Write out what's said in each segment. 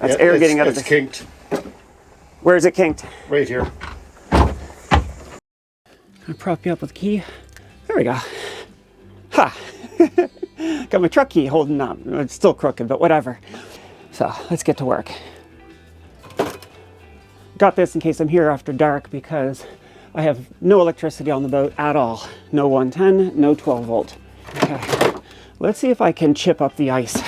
That's air getting out of It's the... kinked. Where is it kinked? Right here. I'll prop you up with the key. There we go. Ha! Got my truck key holding up. It's still crooked, but whatever. So let's get to work. Got this in case I'm here after dark because I have no electricity on the boat at all. No 110, no 12 volt. Okay, let's see if I can chip up the ice.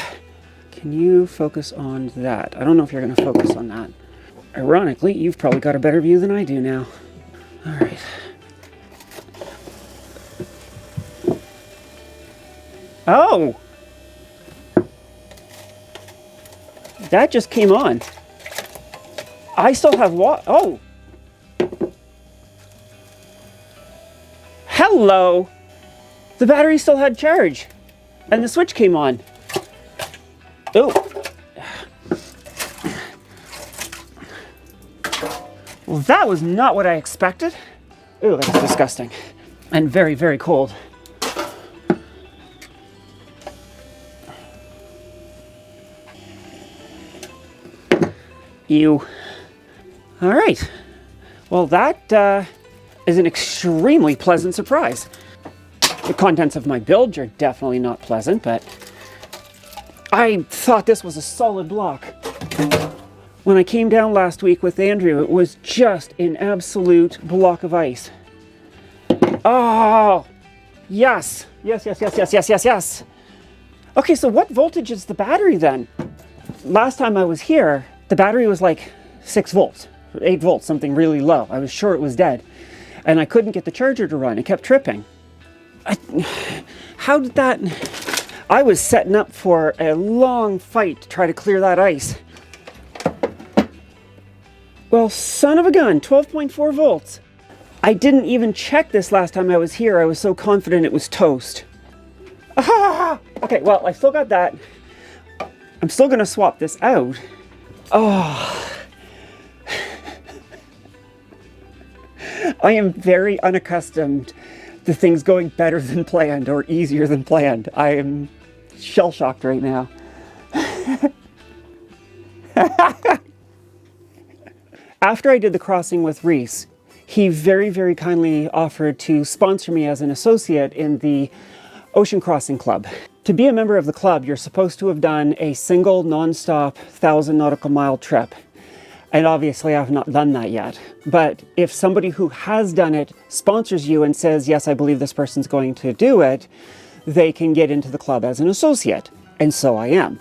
Can you focus on that? I don't know if you're going to focus on that. Ironically, you've probably got a better view than I do now. All right. Oh! That just came on. I still have water. Oh! Hello! The battery still had charge. And the switch came on. Oh! Well, that was not what I expected. Ooh, that's disgusting. And very, very cold. Ew. All right. Well, that is an extremely pleasant surprise. The contents of my bilge are definitely not pleasant, but I thought this was a solid block. When I came down last week with Andrew, it was just an absolute block of ice. Oh, yes. Yes, yes, yes, yes, yes, yes, yes. Okay, so what voltage is the battery then? Last time I was here, the battery was like 6 volts, 8 volts, something really low. I was sure it was dead. And I couldn't get the charger to run. It kept tripping. How did that... I was setting up for a long fight to try to clear that ice. Well, son of a gun, 12.4 volts. I didn't even check this last time I was here. I was so confident it was toast. Ah! Okay, well, I still got that. I'm still going to swap this out. Oh. I am very unaccustomed to things going better than planned or easier than planned. I am shell-shocked right now. After I did the crossing with Reese, he very, very kindly offered to sponsor me as an associate in the Ocean Crossing Club. To be a member of the club, you're supposed to have done a single non-stop 1,000 nautical mile trip. And obviously I've not done that yet. But if somebody who has done it sponsors you and says, yes, I believe this person's going to do it, they can get into the club as an associate. And so I am.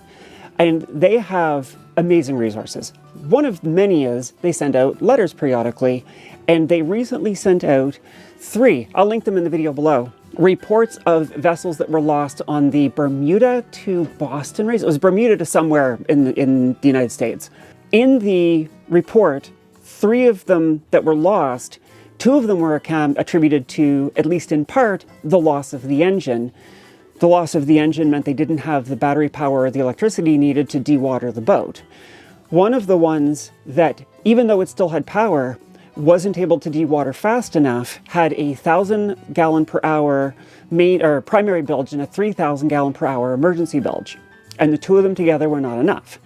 And they have amazing resources. One of many is they send out letters periodically, and they recently sent out 3, I'll link them in the video below, reports of vessels that were lost on the Bermuda to Boston race. It was Bermuda to somewhere in the United States. In the report, 3 of them that were lost, 2 of them were attributed to, at least in part, the loss of the engine. The loss of the engine meant they didn't have the battery power or the electricity needed to dewater the boat. One of the ones that, even though it still had power, wasn't able to dewater fast enough, had a 1,000 gallon per hour primary bilge and a 3,000 gallon per hour emergency bilge. And the 2 of them together were not enough.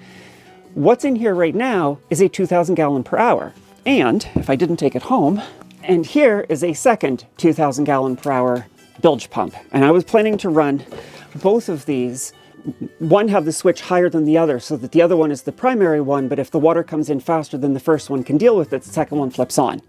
What's in here right now is a 2,000 gallon per hour. And, if I didn't take it home, and here is a second 2,000 gallon per hour bilge pump. And I was planning to run both of these, one have the switch higher than the other so that the other one is the primary one, but if the water comes in faster than the first one can deal with it, the second one flips on.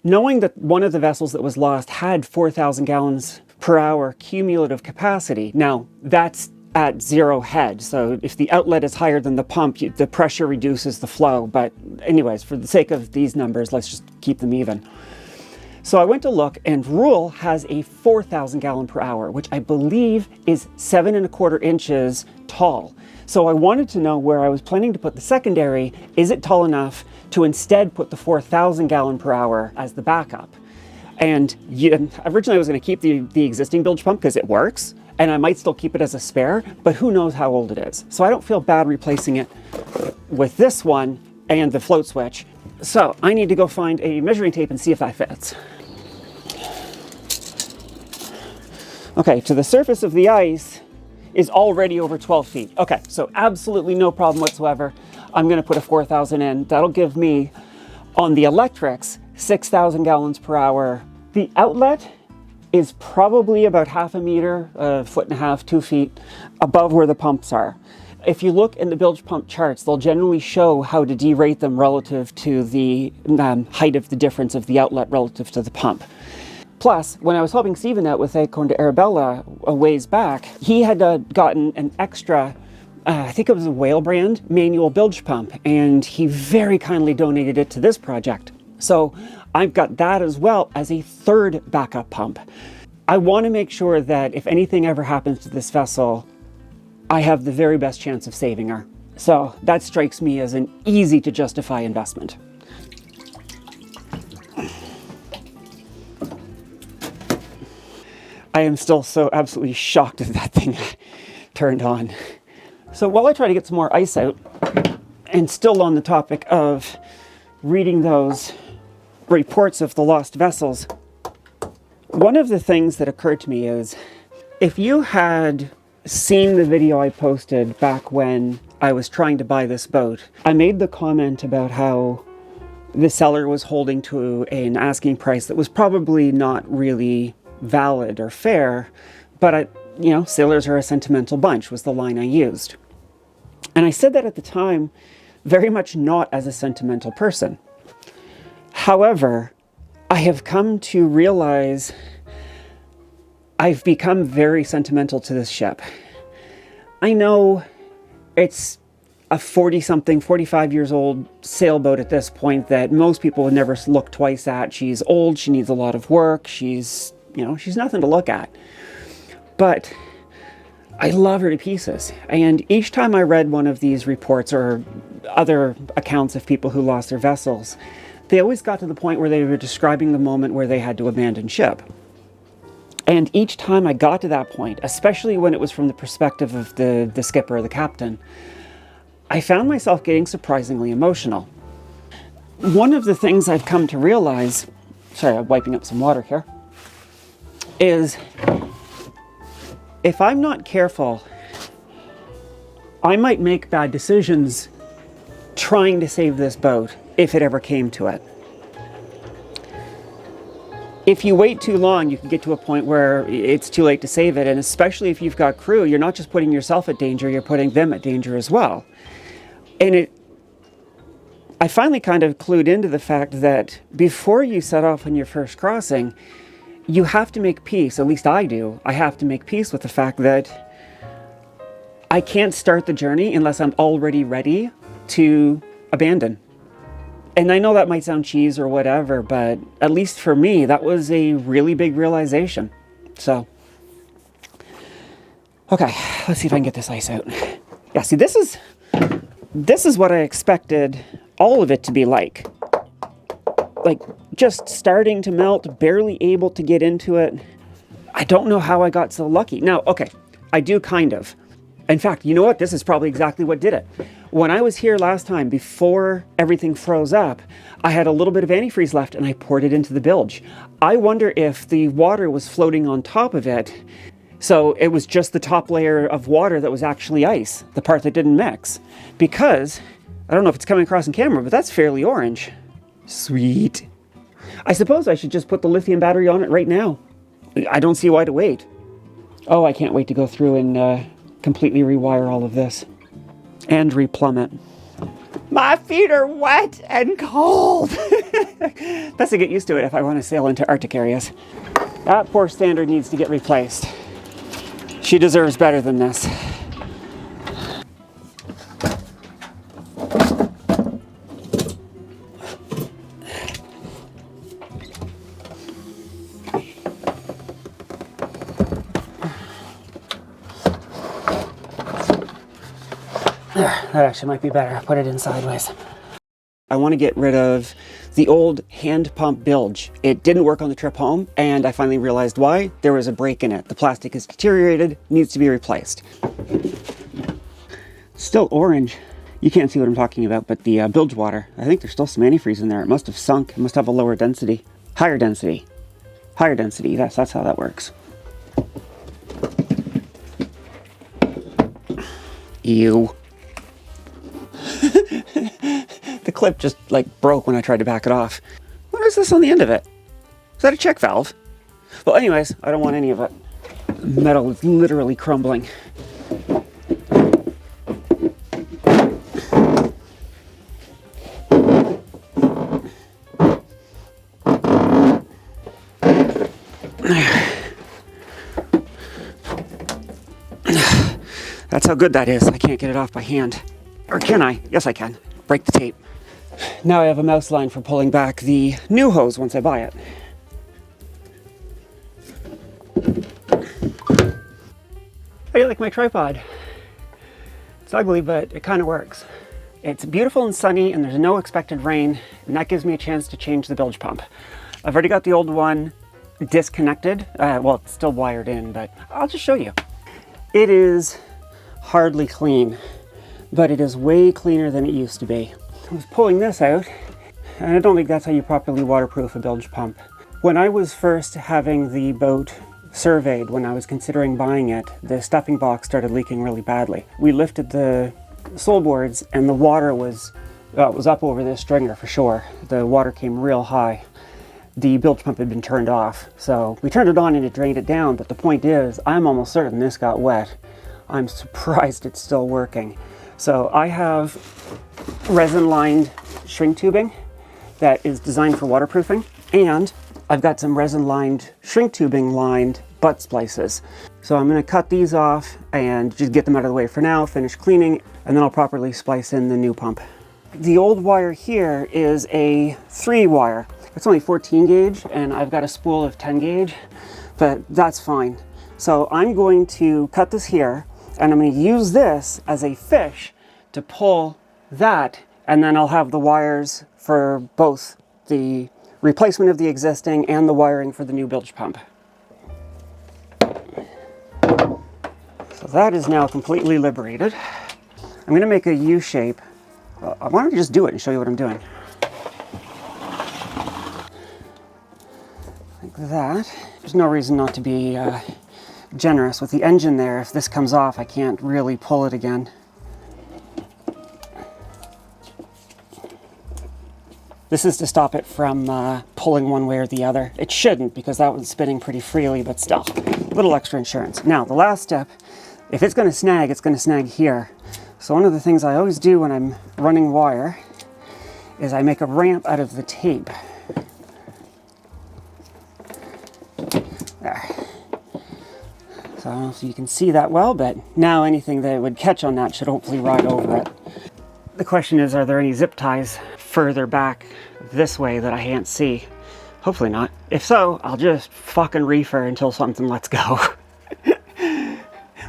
Knowing that one of the vessels that was lost had 4,000 gallons per hour cumulative capacity, now that's at 0 head, so if the outlet is higher than the pump, the pressure reduces the flow, but anyways, for the sake of these numbers, let's just keep them even. So I went to look, and Rule has a 4,000 gallon per hour, which I believe is 7 1/4 inches tall. So I wanted to know where I was planning to put the secondary. Is it tall enough to instead put the 4,000 gallon per hour as the backup? And originally I was going to keep the existing bilge pump because it works, and I might still keep it as a spare, but who knows how old it is. So I don't feel bad replacing it with this one and the float switch. So I need to go find a measuring tape and see if that fits. Okay, to the surface of the ice is already over 12 feet. Okay, so absolutely no problem whatsoever. I'm gonna put a 4,000 in. That'll give me, on the electrics, 6,000 gallons per hour. The outlet is probably about half a meter, a foot and a half, 2 feet above where the pumps are. If you look in the bilge pump charts, they'll generally show how to derate them relative to the height of the difference of the outlet relative to the pump. Plus, when I was helping Steven out with Acorn to Arabella a ways back, he had gotten an extra, I think it was a Whale brand, manual bilge pump, and he very kindly donated it to this project. So I've got that as well as a third backup pump. I want to make sure that if anything ever happens to this vessel, I have the very best chance of saving her. So that strikes me as an easy to justify investment. I am still so absolutely shocked that that thing turned on. So while I try to get some more ice out, and still on the topic of reading those reports of the lost vessels, one of the things that occurred to me is, if you had seen the video I posted back when I was trying to buy this boat, I made the comment about how the seller was holding to an asking price that was probably not really valid or fair, but sailors are a sentimental bunch was the line I used. And I said that at the time, very much not as a sentimental person. However, I have come to realize I've become very sentimental to this ship. I know it's a 40-something, 45 years old sailboat at this point that most people would never look twice at. She's old, she needs a lot of work, she's nothing to look at. But I love her to pieces. And each time I read one of these reports or other accounts of people who lost their vessels, they always got to the point where they were describing the moment where they had to abandon ship. And each time I got to that point, especially when it was from the perspective of the skipper or the captain, I found myself getting surprisingly emotional. One of the things I've come to realize, sorry, I'm wiping up some water here, is if I'm not careful, I might make bad decisions trying to save this boat if it ever came to it. If you wait too long, you can get to a point where it's too late to save it, and especially if you've got crew, you're not just putting yourself at danger, you're putting them at danger as well. And I finally kind of clued into the fact that before you set off on your first crossing, you have to make peace, at least I do, I have to make peace with the fact that I can't start the journey unless I'm already ready to abandon. And I know that might sound cheese or whatever, but at least for me, that was a really big realization. So, okay, let's see if I can get this ice out. Yeah, see, this is what I expected all of it to be like. Like, just starting to melt, barely able to get into it. I don't know how I got so lucky. Now, okay, I do kind of. In fact, you know what? This is probably exactly what did it. When I was here last time, before everything froze up, I had a little bit of antifreeze left and I poured it into the bilge. I wonder if the water was floating on top of it, so it was just the top layer of water that was actually ice, the part that didn't mix. Because, I don't know if it's coming across in camera, but that's fairly orange. Sweet. I suppose I should just put the lithium battery on it right now. I don't see why to wait. Oh, I can't wait to go through and completely rewire all of this. And replumb it. My feet are wet and cold. Best to get used to it if I want to sail into Arctic areas. That poor standard needs to get replaced. She deserves better than this. That actually might be better. I'll put it in sideways. I want to get rid of the old hand pump bilge. It didn't work on the trip home, and I finally realized why. There was a break in it. The plastic is deteriorated, needs to be replaced. Still orange. You can't see what I'm talking about, but the bilge water, I think there's still some antifreeze in there. It must have sunk. It must have a lower density. Higher density. Higher density. Yes, that's how that works. Ew. clip just like broke when I tried to back it off. What is this on the end of it? Is that a check valve? Well, anyways, I don't want any of it. The metal is literally crumbling. That's how good that is. I can't get it off by hand. Or can I? Yes, I can. Break the tape. Now I have a mouse line for pulling back the new hose once I buy it. How do you like my tripod? It's ugly, but it kind of works. It's beautiful and sunny, and there's no expected rain, and that gives me a chance to change the bilge pump. I've already got the old one disconnected. Well, it's still wired in, but I'll just show you. It is hardly clean, but it is way cleaner than it used to be. I was pulling this out, and I don't think that's how you properly waterproof a bilge pump. When I was first having the boat surveyed, when I was considering buying it, the stuffing box started leaking really badly. We lifted the sole boards and the water was up over this stringer for sure. The water came real high. The bilge pump had been turned off, so we turned it on and it drained it down, but the point is, I'm almost certain this got wet. I'm surprised it's still working. So I have resin-lined shrink tubing that is designed for waterproofing, and I've got some resin-lined shrink tubing lined butt splices. So I'm going to cut these off and just get them out of the way for now, finish cleaning, and then I'll properly splice in the new pump. The old wire here is a 3-wire. It's only 14 gauge, and I've got a spool of 10 gauge, but that's fine. So I'm going to cut this here, and I'm going to use this as a fish to pull that, and then I'll have the wires for both the replacement of the existing and the wiring for the new bilge pump. So that is now completely liberated. I'm going to make a U shape. Why don't you just do it and show you what I'm doing? Like that. There's no reason not to be generous with the engine there. If this comes off, I can't really pull it again. This is to stop it from pulling one way or the other. It shouldn't, because that one's spinning pretty freely, but still, a little extra insurance. Now, the last step, if it's going to snag, it's going to snag here. So one of the things I always do when I'm running wire is I make a ramp out of the tape. There. So I don't know if you can see that well, but now anything that would catch on that should hopefully ride over it. The question is, are there any zip ties further back this way that I can't see? Hopefully not. If so, I'll just fucking reefer until something lets go.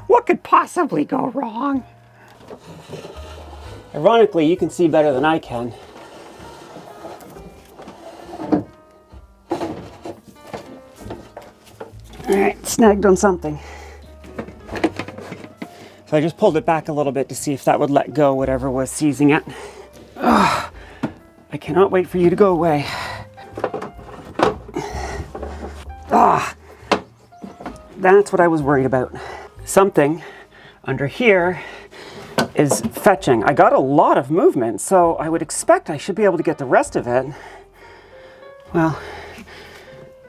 What could possibly go wrong? Ironically, you can see better than I can. Alright, snagged on something. So I just pulled it back a little bit to see if that would let go whatever was seizing it. Ugh, I cannot wait for you to go away. Ah, that's what I was worried about. Something under here is fetching. I got a lot of movement, so I would expect I should be able to get the rest of it. Well,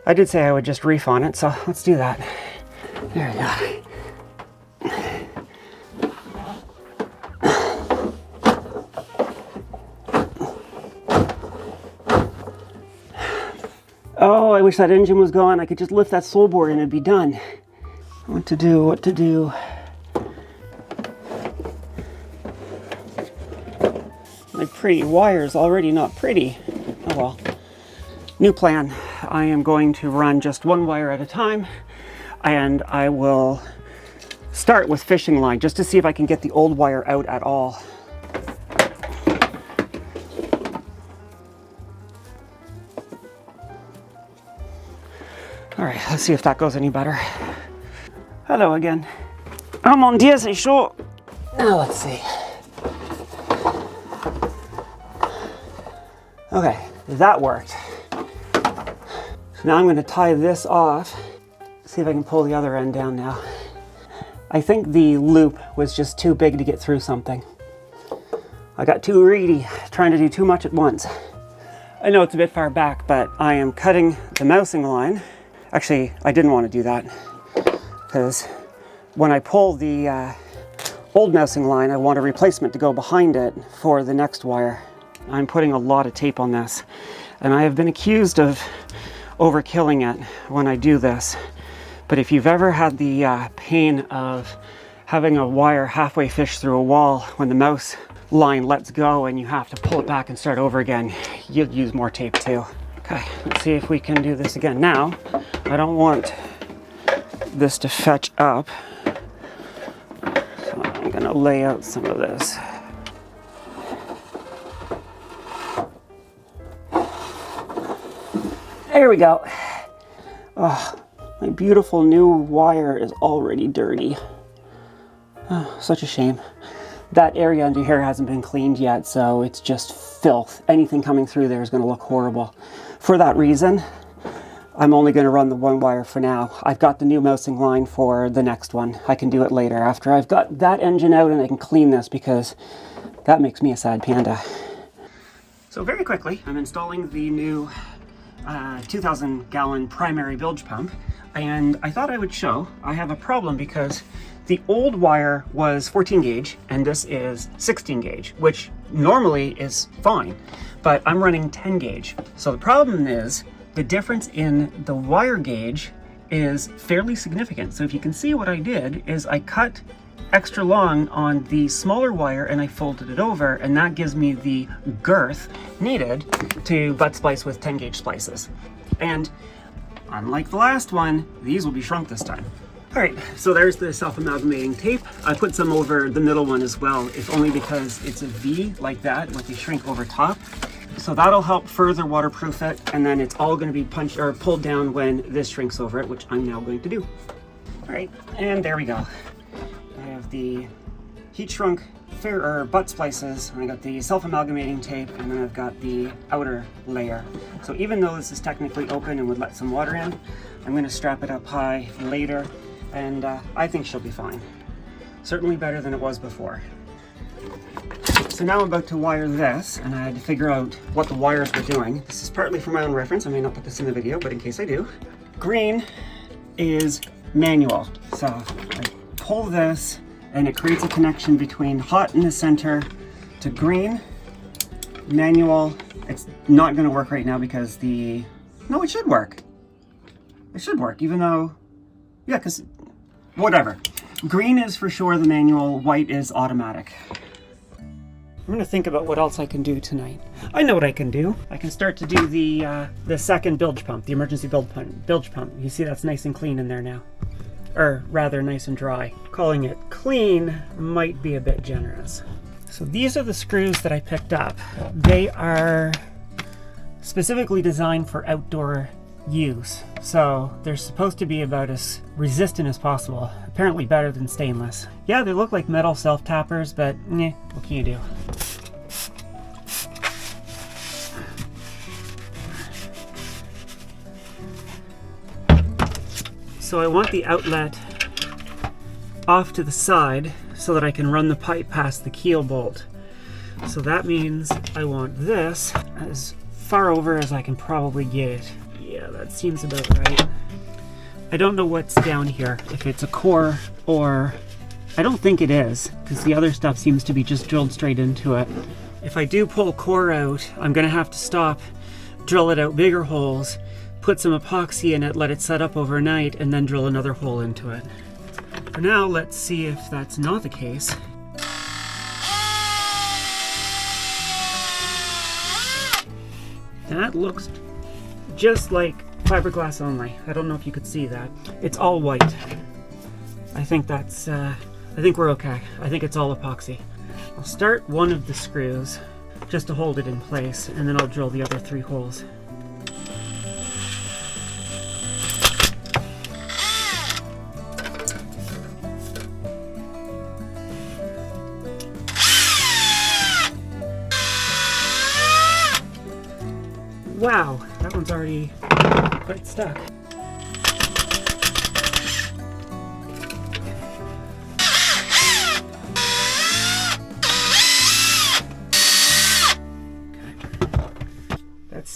I did say I would just reef on it, so let's do that. There we go. Oh, I wish that engine was gone. I could just lift that sole board and it'd be done. What to do, what to do. My pretty wire's already not pretty. Oh well. New plan. I am going to run just one wire at a time, and I will start with fishing line just to see if I can get the old wire out at all. All right, let's see if that goes any better. Hello again. I'm on DSA short. Now let's see. Okay, that worked. So now I'm going to tie this off. See if I can pull the other end down now. I think the loop was just too big to get through something. I got too greedy, trying to do too much at once. I know it's a bit far back, but I am cutting the mousing line. Actually, I didn't want to do that because when I pull the old mousing line, I want a replacement to go behind it for the next wire. I'm putting a lot of tape on this, and I have been accused of overkilling it when I do this. But if you've ever had the pain of having a wire halfway fish through a wall when the mouse line lets go and you have to pull it back and start over again, you'll use more tape too. Okay, let's see if we can do this again. Now, I don't want this to fetch up, so I'm gonna lay out some of this. There we go. Oh, my beautiful new wire is already dirty. Oh, such a shame. That area under here hasn't been cleaned yet, so it's just filth. Anything coming through there is going to look horrible. For that reason, I'm only going to run the one wire for now. I've got the new mousing line for the next one. I can do it later after I've got that engine out and I can clean this, because that makes me a sad panda. So very quickly, I'm installing the new 2,000 gallon primary bilge pump, and I thought I would show I have a problem because the old wire was 14 gauge and this is 16 gauge, which normally is fine, but I'm running 10 gauge. So the problem is the difference in the wire gauge is fairly significant. So if you can see, what I did is I cut extra long on the smaller wire and I folded it over, and that gives me the girth needed to butt splice with 10 gauge splices. And unlike the last one, these will be shrunk this time. All right, so there's the self-amalgamating tape. I put some over the middle one as well, if only because it's a V like that with the shrink over top. So that'll help further waterproof it, and then it's all gonna be punched or pulled down when this shrinks over it, which I'm now going to do. All right, and there we go. I have the heat shrunk butt splices, and I got the self-amalgamating tape, and then I've got the outer layer. So even though this is technically open and would let some water in, I'm going to strap it up high later, and I think she'll be fine. Certainly better than it was before. So now I'm about to wire this, and I had to figure out what the wires were doing. This is partly for my own reference. I may not put this in the video, but in case I do. Green is manual. So I pull this, and it creates a connection between hot in the center to green. Manual, it's not going to work right now because no, it should work. It should work, even though, yeah, because whatever. Green is for sure the manual, white is automatic. I'm gonna think about what else I can do tonight. I know what I can do. I can start to do the second bilge pump, the emergency bilge pump. You see that's nice and clean in there now. Or rather nice and dry. Calling it clean might be a bit generous. So these are the screws that I picked up. They are specifically designed for outdoor use. So they're supposed to be about as resistant as possible. Apparently better than stainless. Yeah, they look like metal self-tappers, but what can you do? So I want the outlet off to the side so that I can run the pipe past the keel bolt. So that means I want this as far over as I can probably get. Yeah, that seems about right. I don't know what's down here, if it's a core or... I don't think it is, because the other stuff seems to be just drilled straight into it. If I do pull core out, I'm gonna have to stop, drill it out bigger holes, put some epoxy in it, let it set up overnight, and then drill another hole into it. For now, let's see if that's not the case. That looks just like fiberglass only. I don't know if you could see that. It's all white. I think that's, I think we're okay. I think it's all epoxy. I'll start one of the screws just to hold it in place, and then I'll drill the other 3 holes. Wow, that one's already quite stuck.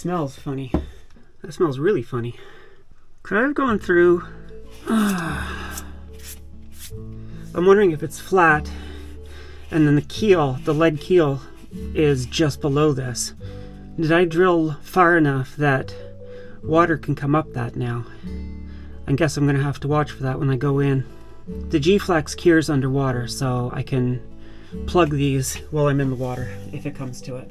smells funny. That smells really funny. Could I have gone through... I'm wondering if it's flat, and then the keel, the lead keel, is just below this. Did I drill far enough that water can come up that now? I guess I'm going to have to watch for that when I go in. The Gflex cures underwater, so I can plug these while I'm in the water, if it comes to it.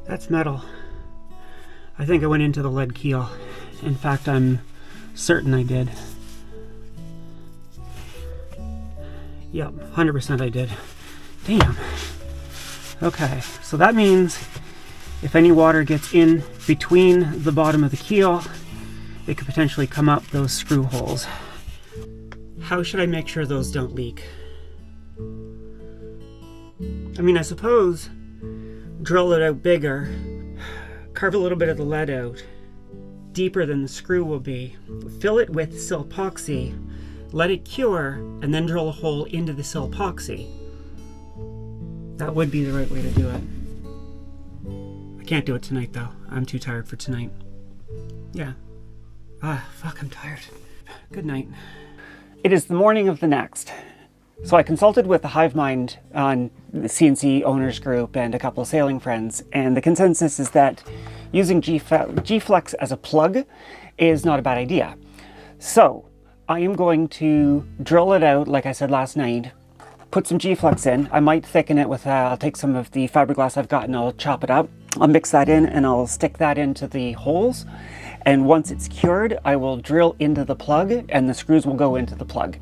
That's metal. I think I went into the lead keel. In fact, I'm certain I did. Yep, 100% I did. Damn. Okay, so that means if any water gets in between the bottom of the keel, it could potentially come up those screw holes. How should I make sure those don't leak? I mean, I suppose drill it out bigger, carve a little bit of the lead out, deeper than the screw will be, fill it with silpoxy, let it cure, and then drill a hole into the silpoxy. That would be the right way to do it. I can't do it tonight though. I'm too tired for tonight. Yeah. Fuck, I'm tired. Good night. It is the morning of the next. So I consulted with the hive mind on the CNC owners group and a couple of sailing friends, and the consensus is that using Gflex as a plug is not a bad idea. So I am going to drill it out, like I said last night, put some Gflex in. I might thicken it with, I'll take some of the fiberglass I've got and I'll chop it up. I'll mix that in and I'll stick that into the holes. And once it's cured, I will drill into the plug and the screws will go into the plug.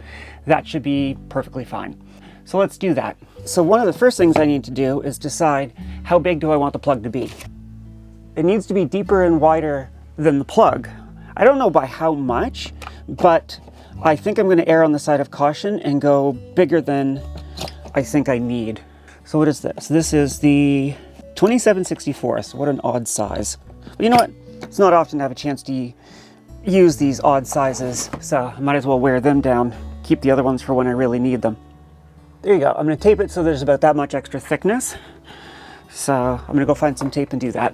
That should be perfectly fine. So let's do that. So one of the first things I need to do is decide how big do I want the plug to be. It needs to be deeper and wider than the plug. I don't know by how much, but I think I'm going to err on the side of caution and go bigger than I think I need. So what is this? This is the 27/64. What an odd size. But you know what? It's not often to have a chance to use these odd sizes, so I might as well wear them down. Keep the other ones for when I really need them. There you go. I'm going to tape it so there's about that much extra thickness. So I'm going to go find some tape and do that.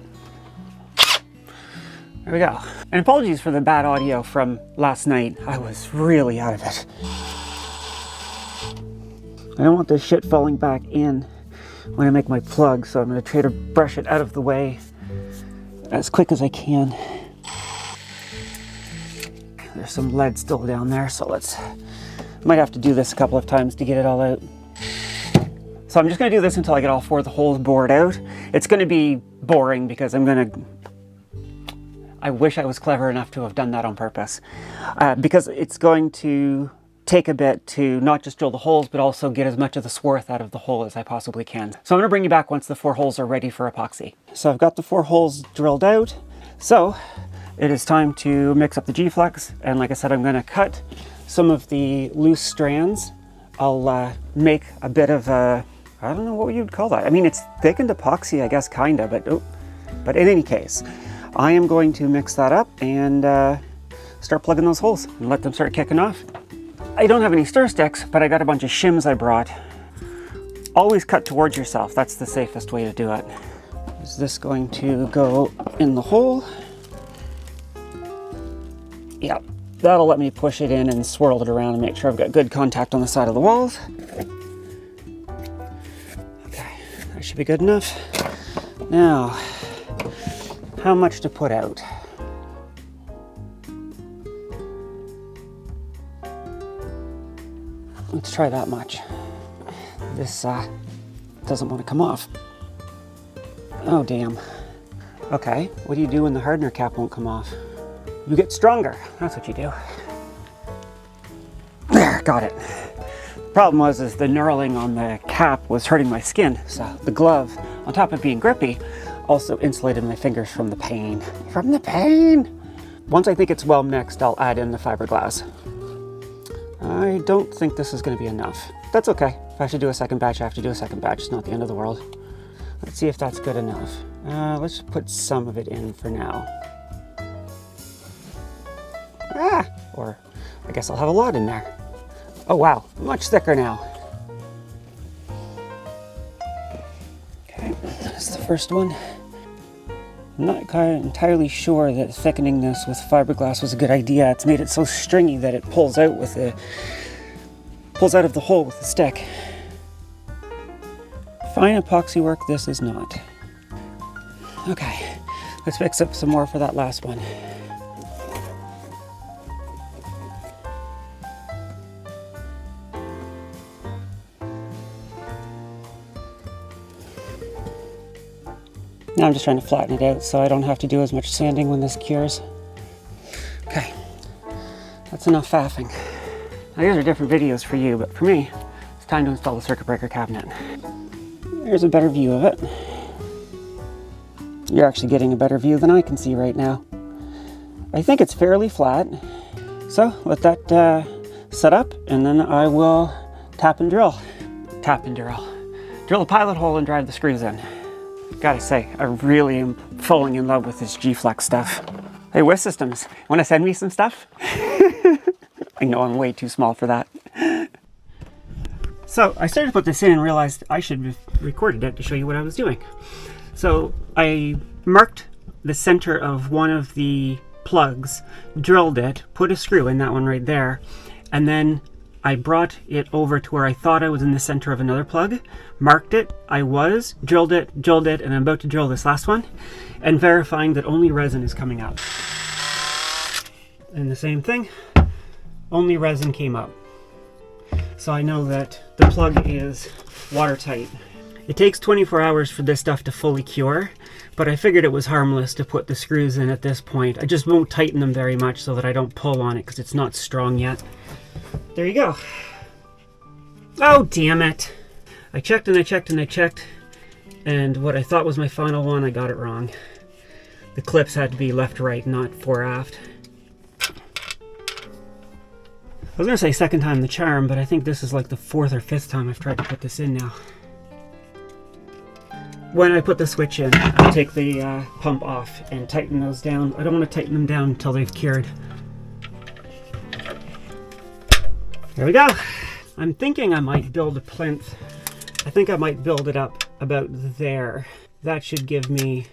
There we go. And apologies for the bad audio from last night. I was really out of it. I don't want this shit falling back in when I make my plug, so I'm going to try to brush it out of the way as quick as I can. There's some lead still down there, so might have to do this a couple of times to get it all out. So I'm just going to do this until I get all four of the holes bored out. It's going to be boring because I wish I was clever enough to have done that on purpose. Because it's going to take a bit to not just drill the holes, but also get as much of the swarth out of the hole as I possibly can. So I'm going to bring you back once the 4 holes are ready for epoxy. So I've got the 4 holes drilled out. So it is time to mix up the Gflex. And like I said, I'm going to cut some of the loose strands. I'll make a bit of a, I don't know what you'd call that. I mean, it's thickened epoxy, I guess, kinda, but in any case, I am going to mix that up and start plugging those holes and let them start kicking off. I don't have any stir sticks, but I got a bunch of shims I brought. Always cut towards yourself. That's the safest way to do it. Is this going to go in the hole? Yeah, that'll let me push it in and swirl it around and make sure I've got good contact on the side of the walls. Okay, that should be good enough. Now, how much to put out? Let's try that much. This doesn't want to come off. Oh, damn. Okay, what do you do when the hardener cap won't come off? You get stronger. That's what you do. There, got it. The problem was the knurling on the cap was hurting my skin, so the glove, on top of being grippy, also insulated my fingers from the pain. From the pain! Once I think it's well mixed, I'll add in the fiberglass. I don't think this is going to be enough. That's okay. If I have to do a second batch, I have to do a second batch. It's not the end of the world. Let's see if that's good enough. Let's put some of it in for now. Or I guess I'll have a lot in there. Oh wow, much thicker now. first one. I'm not entirely sure that thickening this with fiberglass was a good idea. It's made it so stringy that it pulls out of the hole with the stick. Fine epoxy work, this is not. Okay, let's mix up some more for that last one. Now I'm just trying to flatten it out so I don't have to do as much sanding when this cures. Okay, that's enough faffing. Now these are different videos for you, but for me, it's time to install the circuit breaker cabinet. Here's a better view of it. You're actually getting a better view than I can see right now. I think it's fairly flat. So let that set up, and then I will tap and drill. Tap and drill. Drill a pilot hole and drive the screws in. Gotta say, I really am falling in love with this Gflex stuff. Hey, Wiz Systems, wanna send me some stuff? I know I'm way too small for that. So I started to put this in and realized I should have recorded it to show you what I was doing. So I marked the center of one of the plugs, drilled it, put a screw in, that one right there, and then I brought it over to where I thought I was in the center of another plug, marked it, I was, drilled it, and I'm about to drill this last one, and verifying that only resin is coming up. And the same thing, only resin came up. So I know that the plug is watertight. It takes 24 hours for this stuff to fully cure, but I figured it was harmless to put the screws in at this point. I just won't tighten them very much so that I don't pull on it because it's not strong yet. There you go. Oh, damn it. I checked and I checked and I checked, and what I thought was my final one, I got it wrong. The clips had to be left-right, not fore-aft. I was going to say second time the charm, but I think this is like the fourth or fifth time I've tried to put this in now. When I put the switch in, I take the pump off and tighten those down. I don't want to tighten them down until they've cured. There we go. I'm thinking I might build a plinth. I think I might build it up about there. That should give me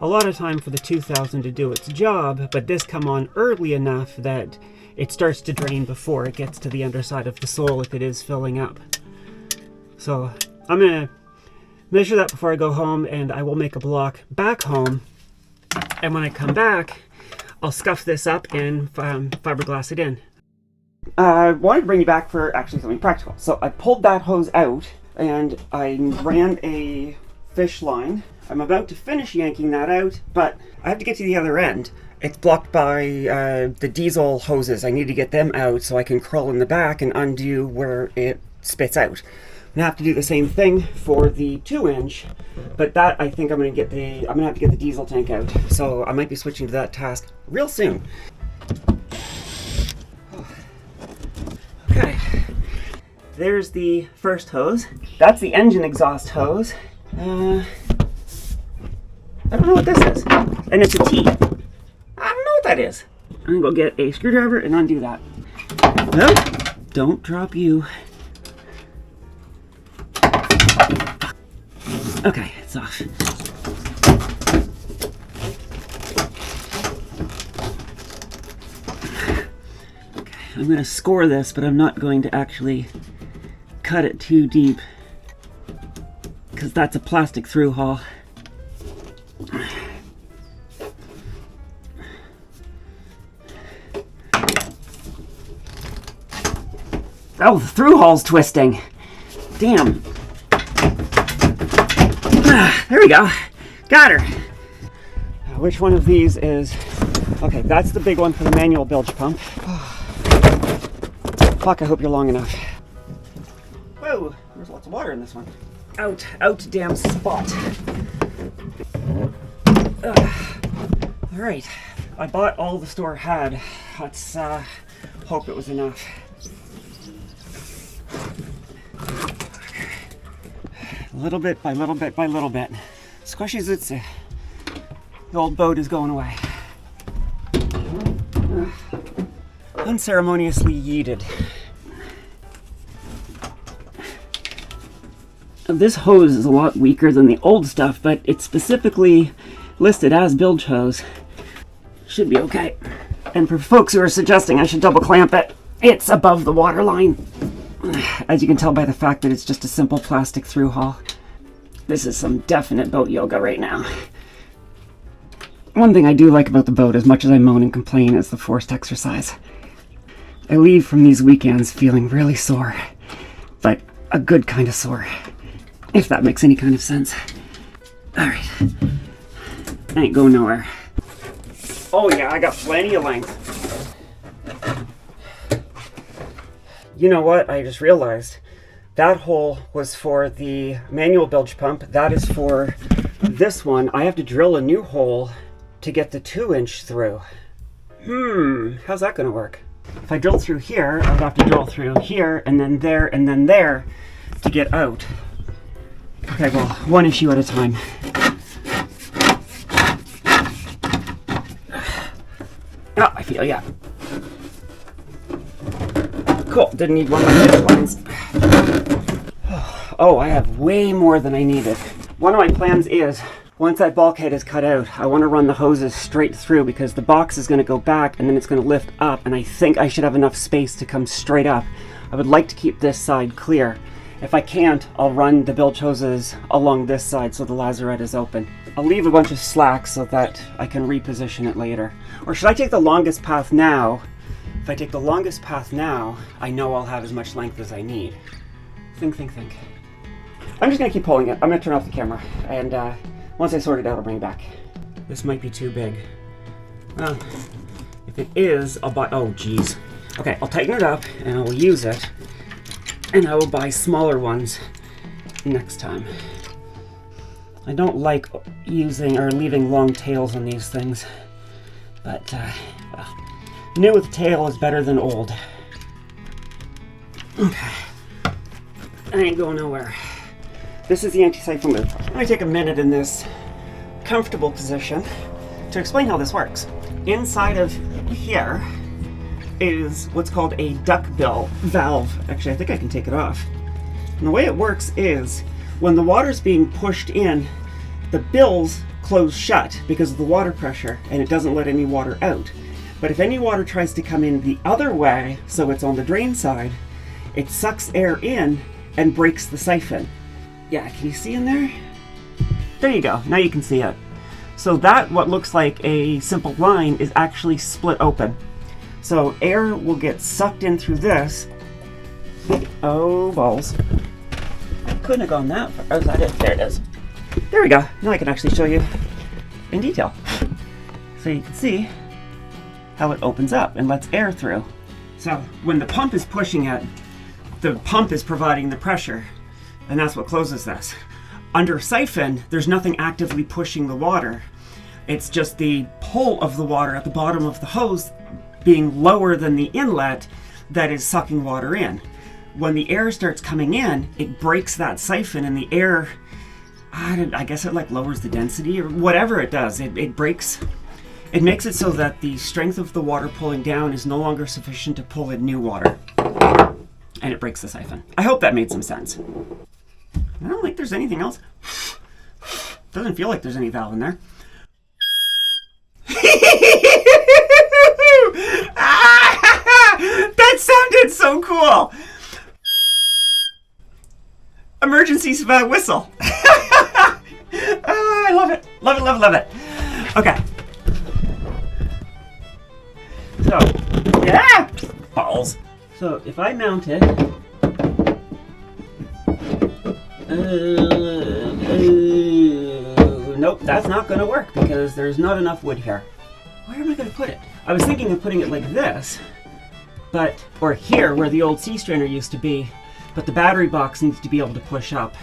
a lot of time for the 2000 to do its job, but this come on early enough that it starts to drain before it gets to the underside of the sole if it is filling up. So I'm gonna measure that before I go home, and I will make a block back home, and when I come back I'll scuff this up and fiberglass it in. I wanted to bring you back for actually something practical. So I pulled that hose out and I ran a fish line. I'm about to finish yanking that out, but I have to get to the other end. It's blocked by the diesel hoses. I need to get them out so I can crawl in the back and undo where it spits out. I'm gonna have to do the same thing for the 2-inch, but that I think I'm gonna have to get the diesel tank out. So I might be switching to that task real soon. Okay, there's the first hose. That's the engine exhaust hose. I don't know what this is, and it's a T. I don't know what that is. I'm gonna go get a screwdriver and undo that. No, don't drop you. Okay, it's off. I'm going to score this, but I'm not going to actually cut it too deep because that's a plastic through hull. Oh, the through hull's twisting. Damn. There we go. Got her. Which one of these is... Okay, that's the big one for the manual bilge pump. Fuck, I hope you're long enough. Whoa, there's lots of water in this one. Out damn spot. Alright, I bought all the store had. Let's hope it was enough. Little bit by little bit by little bit. Squishy zootsie. The old boat is going away. Unceremoniously yeeted. This hose is a lot weaker than the old stuff, but it's specifically listed as bilge hose. Should be okay. And for folks who are suggesting I should double clamp it, it's above the water line. As you can tell by the fact that it's just a simple plastic through haul. This is some definite boat yoga right now. One thing I do like about the boat, as much as I moan and complain, is the forced exercise. I leave from these weekends feeling really sore, but a good kind of sore, if that makes any kind of sense. Alright, I ain't going nowhere. Oh yeah, I got plenty of length. You know what, I just realized that hole was for the manual bilge pump. That is for this one. I have to drill a new hole to get the 2-inch through. How's that gonna work? If I drill through here, I'd have to drill through here, and then there to get out. Okay, well, one issue at a time. Oh, I feel ya. Cool, didn't need one of my fifth lines. Oh, I have way more than I needed. One of my plans is, once that bulkhead is cut out, I want to run the hoses straight through because the box is going to go back and then it's going to lift up, and I think I should have enough space to come straight up. I would like to keep this side clear. If I can't, I'll run the bilge hoses along this side so the lazarette is open. I'll leave a bunch of slack so that I can reposition it later. Or should I take the longest path now? If I take the longest path now, I know I'll have as much length as I need. Think. I'm just going to keep pulling it. I'm going to turn off the camera, and once I sort it out, I'll bring it back. This might be too big. Well, if it is, I'll buy... Oh, geez. Okay, I'll tighten it up, and I will use it, and I will buy smaller ones next time. I don't like using or leaving long tails on these things, but, well, new with tail is better than old. Okay. I ain't going nowhere. This is the Anti-Siphon loop. I'm going to take a minute in this comfortable position to explain how this works. Inside of here is what's called a duckbill valve. Actually, I think I can take it off. And the way it works is when the water's being pushed in, the bills close shut because of the water pressure, and it doesn't let any water out. But if any water tries to come in the other way, so it's on the drain side, it sucks air in and breaks the siphon. Yeah, can you see in there? There you go, now you can see it. So that, what looks like a simple line, is actually split open. So air will get sucked in through this. Oh, balls. Couldn't have gone that far. Oh, is that it? There it is. There we go. Now I can actually show you in detail. So you can see how it opens up and lets air through. So when the pump is pushing it, the pump is providing the pressure, and that's what closes this. Under siphon, there's nothing actively pushing the water. It's just the pull of the water at the bottom of the hose being lower than the inlet that is sucking water in. When the air starts coming in, it breaks that siphon, and the air, I guess it like lowers the density or whatever it does. It breaks, it makes it so that the strength of the water pulling down is no longer sufficient to pull in new water. And it breaks the siphon. I hope that made some sense. I don't think there's anything else. Doesn't feel like there's any valve in there. That sounded so cool. Emergency whistle. Oh, I love it. Love it, love it, love it. Okay. So, yeah, balls. So if I mount it, nope, that's not going to work because there's not enough wood here. Where am I going to put it? I was thinking of putting it like this, or here where the old sea strainer used to be, but the battery box needs to be able to push up,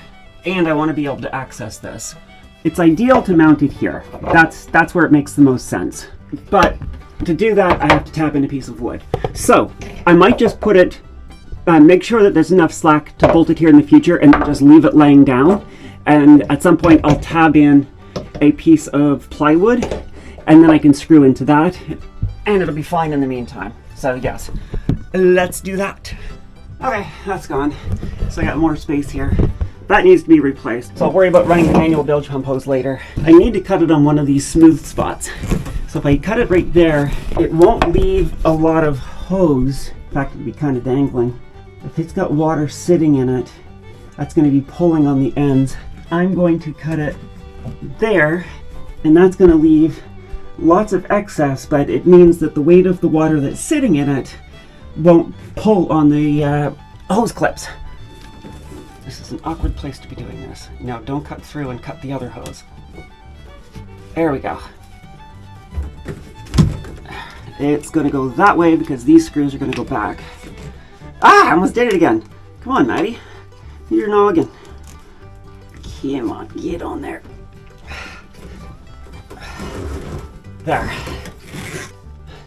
and I want to be able to access this. It's ideal to mount it here. That's where it makes the most sense. But to do that, I have to tap in a piece of wood. So I might just put it, make sure that there's enough slack to bolt it here in the future and just leave it laying down. And at some point I'll tab in a piece of plywood and then I can screw into that and it'll be fine in the meantime. So yes, let's do that. Okay, that's gone. So I got more space here. that needs to be replaced. So I'll worry about running the manual bilge pump hose later. I need to cut it on one of these smooth spots. So if I cut it right there, it won't leave a lot of hose. In fact, it'll be kind of dangling. If it's got water sitting in it, that's going to be pulling on the ends. I'm going to cut it there, and that's going to leave lots of excess, but it means that the weight of the water that's sitting in it won't pull on the hose clips. This is an awkward place to be doing this. Now don't cut through and cut the other hose. There we go. It's going to go that way because these screws are going to go back. Ah, I almost did it again. Come on, Maddie. Your noggin. Come on, get on there. There.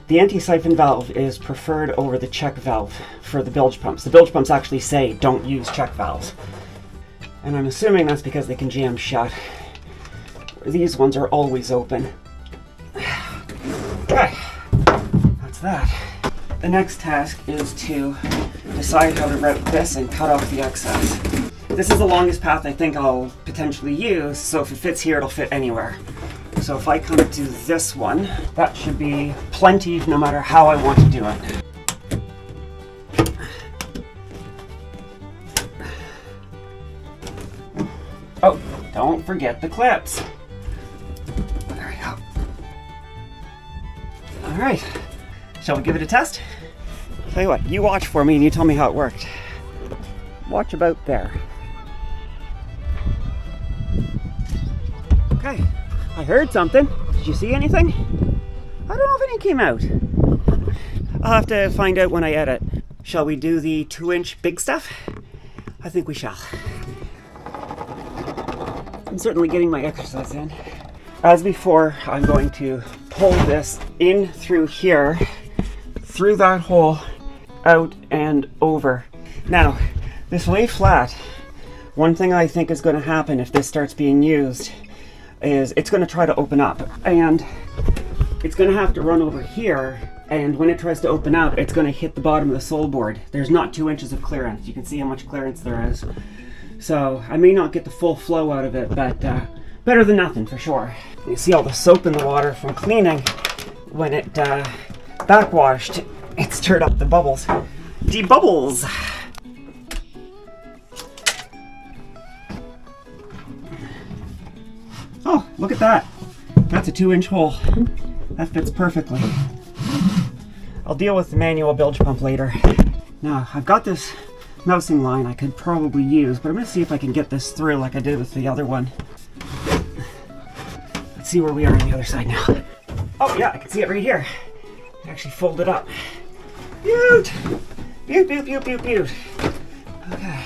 The anti-siphon valve is preferred over the check valve for the bilge pumps. The bilge pumps actually say don't use check valves. And I'm assuming that's because they can jam shut. These ones are always open. Okay, that's that. The next task is to decide how to route this and cut off the excess. This is the longest path I think I'll potentially use, so if it fits here, it'll fit anywhere. So if I come to this one, that should be plenty no matter how I want to do it. Oh, don't forget the clips. There we go. All right, shall we give it a test? Tell you what, you watch for me and you tell me how it worked. Watch about there. Okay, I heard something. Did you see anything? I don't know if anything came out. I'll have to find out when I edit. Shall we do the 2-inch big stuff? I think we shall. I'm certainly getting my exercise in. As before, I'm going to pull this in through here, through that hole, out and over. Now, this lay flat, one thing I think is going to happen if this starts being used is it's going to try to open up, and it's going to have to run over here, and when it tries to open up, it's going to hit the bottom of the sole board. There's not 2 inches of clearance. You can see how much clearance there is. So I may not get the full flow out of it, but better than nothing for sure. You see all the soap in the water from cleaning. When it backwashed, it stirred up the bubbles. De-bubbles! Oh, look at that. That's a 2-inch hole. That fits perfectly. I'll deal with the manual bilge pump later. Now, I've got this mousing line I could probably use, but I'm going to see if I can get this through like I did with the other one. Let's see where we are on the other side now. Oh yeah, I can see it right here. I actually fold it up. Beaut! Beaut, beaut, beaut, beaut, beaut. Okay.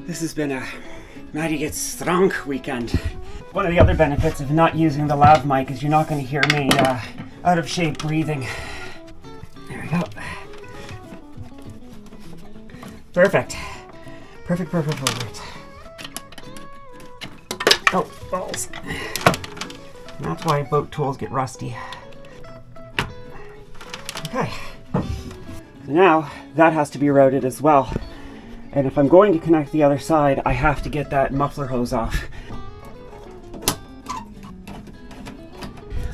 This has been a Madi Gets Drunk weekend. One of the other benefits of not using the lav mic is you're not going to hear me out of shape breathing. There we go. Perfect. Perfect, perfect, perfect. Oh, balls. And that's why boat tools get rusty. Okay. So now that has to be routed as well. And if I'm going to connect the other side, I have to get that muffler hose off.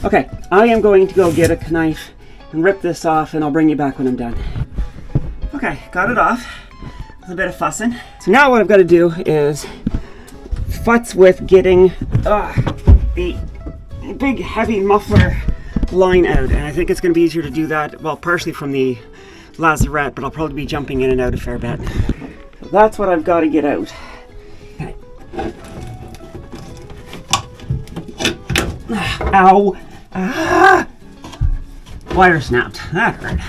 Okay, I am going to go get a knife and rip this off, and I'll bring you back when I'm done. Okay, got it off. A bit of fussing. So now what I've got to do is futz with getting the big heavy muffler line out, and I think it's going to be easier to do that, well, partially from the lazarette, but I'll probably be jumping in and out a fair bit. So that's what I've got to get out. Okay. Ow! Ah! Wire snapped. That hurt.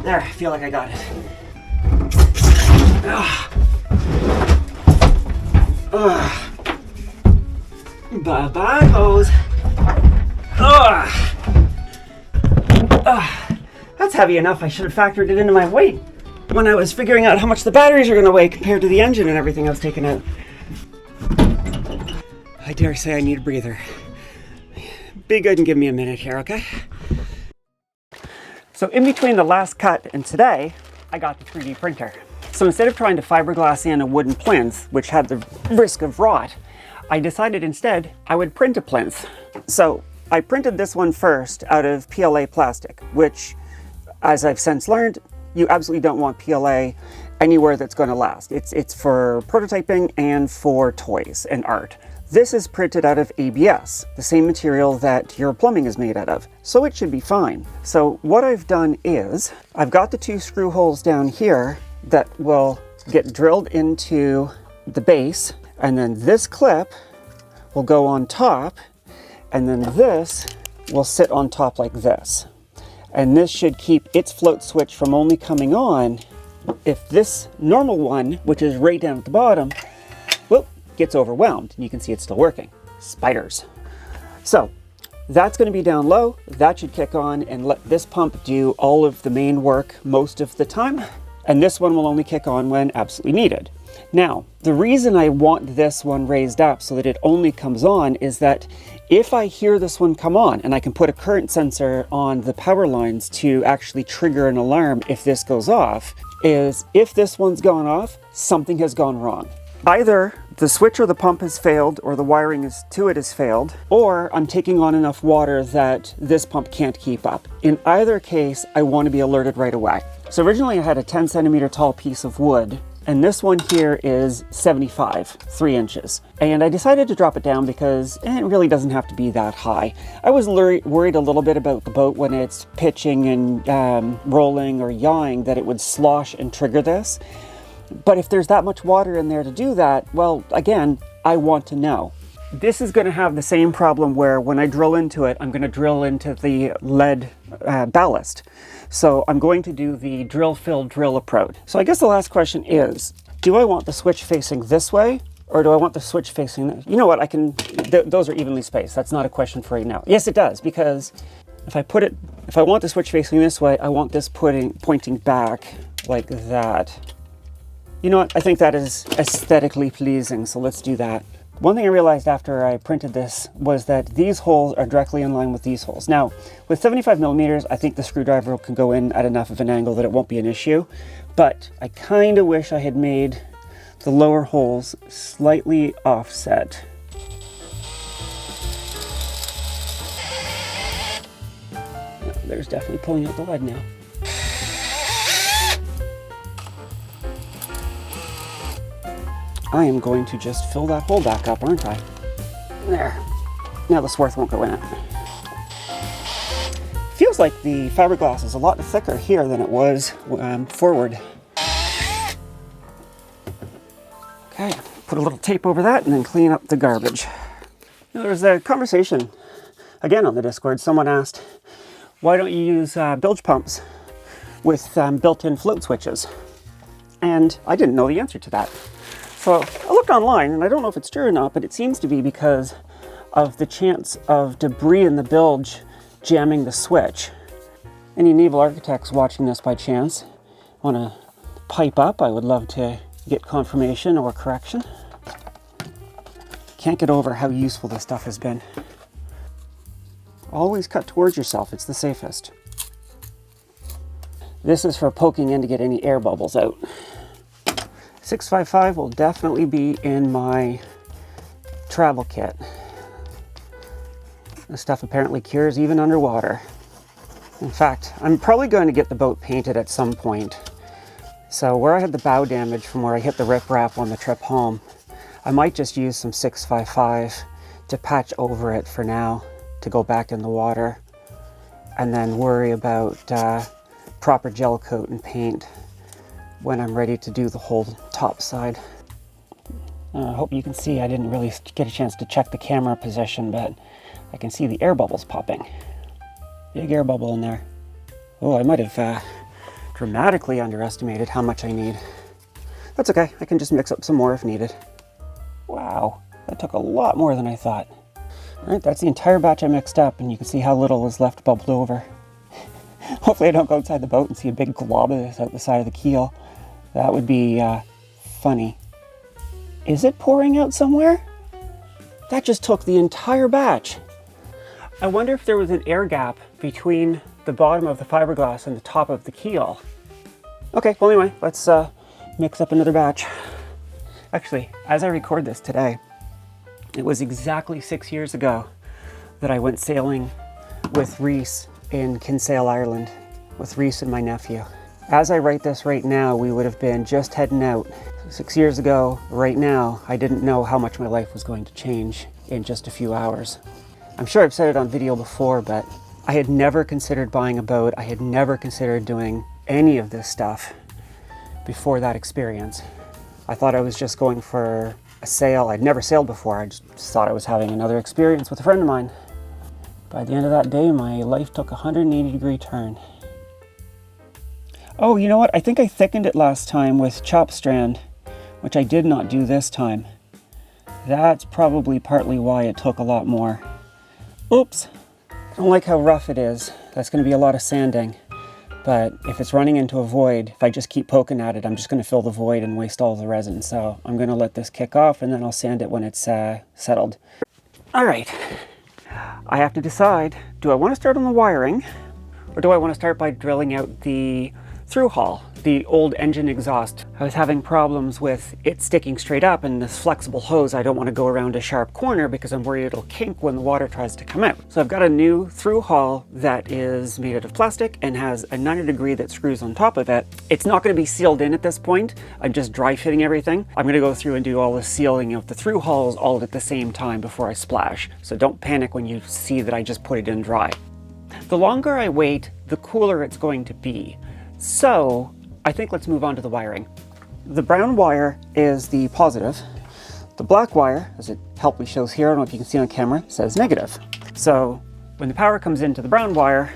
There, I feel like I got it. Bye-bye, hose. That's heavy enough. I should have factored it into my weight when I was figuring out how much the batteries are going to weigh compared to the engine and everything I was taking out. I dare say I need a breather. Be good and give me a minute here, okay? So in between the last cut and today, I got the 3D printer. So instead of trying to fiberglass in a wooden plinth, which had the risk of rot, I decided instead I would print a plinth. So I printed this one first out of PLA plastic, which, as I've since learned, you absolutely don't want PLA anywhere that's going to last. It's for prototyping and for toys and art. This is printed out of ABS, the same material that your plumbing is made out of, so it should be fine. So what I've done is, I've got the 2 screw holes down here that will get drilled into the base, and then this clip will go on top, and then this will sit on top like this. And this should keep its float switch from only coming on if this normal one, which is right down at the bottom, whoop, gets overwhelmed. And you can see it's still working. Spiders. So that's going to be down low. That should kick on and let this pump do all of the main work most of the time. And this one will only kick on when absolutely needed. Now, the reason I want this one raised up so that it only comes on is that if I hear this one come on, and I can put a current sensor on the power lines to actually trigger an alarm if this goes off, is if this one's gone off, something has gone wrong. Either the switch or the pump has failed, or the wiring to it has failed, or I'm taking on enough water that this pump can't keep up. In either case, I want to be alerted right away. So originally I had a 10 centimeter tall piece of wood, and this one here is 75, 3 inches. And I decided to drop it down because it really doesn't have to be that high. I was worried a little bit about the boat when it's pitching and rolling or yawing that it would slosh and trigger this. But if there's that much water in there to do that, well, again, I want to know. This is going to have the same problem where when I drill into it, I'm going to drill into the lead ballast. So I'm going to do the drill, fill, drill approach. So I guess the last question is, do I want the switch facing this way, or do I want the switch facing this? You know what, those are evenly spaced. That's not a question for right now. Yes, it does, because if I want the switch facing this way, I want this pointing back like that. You know what, I think that is aesthetically pleasing, so let's do that. One thing I realized after I printed this was that these holes are directly in line with these holes. Now, with 75 millimeters, I think the screwdriver can go in at enough of an angle that it won't be an issue, but I kind of wish I had made the lower holes slightly offset. There's definitely pulling out the lead now. I am going to just fill that hole back up, aren't I? There. Now the swarth won't go in it. Feels like the fiberglass is a lot thicker here than it was forward. Okay, put a little tape over that and then clean up the garbage. There was a conversation, again on the Discord, someone asked, why don't you use bilge pumps with built-in float switches? And I didn't know the answer to that. So I looked online, and I don't know if it's true or not, but it seems to be because of the chance of debris in the bilge jamming the switch. Any naval architects watching this by chance want to pipe up? I would love to get confirmation or correction. Can't get over how useful this stuff has been. Always cut towards yourself, it's the safest. This is for poking in to get any air bubbles out. 655 will definitely be in my travel kit. This stuff apparently cures even underwater. In fact, I'm probably going to get the boat painted at some point. So where I had the bow damage from where I hit the riprap on the trip home, I might just use some 655 to patch over it for now, to go back in the water, and then worry about proper gel coat and paint when I'm ready to do the whole top side. I hope you can see I didn't really get a chance to check the camera position, but I can see the air bubbles popping. Big air bubble in there. Oh, I might have dramatically underestimated how much I need. That's okay, I can just mix up some more if needed. Wow, that took a lot more than I thought. All right, that's the entire batch I mixed up, and you can see how little is left bubbled over. Hopefully I don't go outside the boat and see a big glob of this out the side of the keel. That would be funny. Is it pouring out somewhere? That just took the entire batch. I wonder if there was an air gap between the bottom of the fiberglass and the top of the keel. Okay, well anyway, let's mix up another batch. Actually, as I record this today, it was exactly 6 years ago that I went sailing with Reese in Kinsale, Ireland, with Reese and my nephew. As I write this right now, we would have been just heading out. 6 years ago, right now, I didn't know how much my life was going to change in just a few hours. I'm sure I've said it on video before, but I had never considered buying a boat. I had never considered doing any of this stuff before that experience. I thought I was just going for a sail. I'd never sailed before. I just thought I was having another experience with a friend of mine. By the end of that day, my life took a 180-degree turn. Oh, you know what? I think I thickened it last time with chop strand, which I did not do this time. That's probably partly why it took a lot more. Oops. I don't like how rough it is. That's going to be a lot of sanding. But if it's running into a void, if I just keep poking at it, I'm just going to fill the void and waste all the resin. So I'm going to let this kick off and then I'll sand it when it's settled. All right. I have to decide, do I want to start on the wiring or do I want to start by drilling out the through hull, the old engine exhaust? I was having problems with it sticking straight up, and this flexible hose, I don't want to go around a sharp corner because I'm worried it'll kink when the water tries to come out. So I've got a new through hull that is made out of plastic and has a 90-degree that screws on top of it. It's not going to be sealed in at this point. I'm just dry fitting everything. I'm going to go through and do all the sealing of the through hulls all at the same time before I splash. So don't panic when you see that I just put it in dry. The longer I wait, the cooler it's going to be. So I think let's move on to the wiring. The brown wire is the positive. The black wire, as it helpfully shows here, I don't know if you can see on camera, says negative. So when the power comes into the brown wire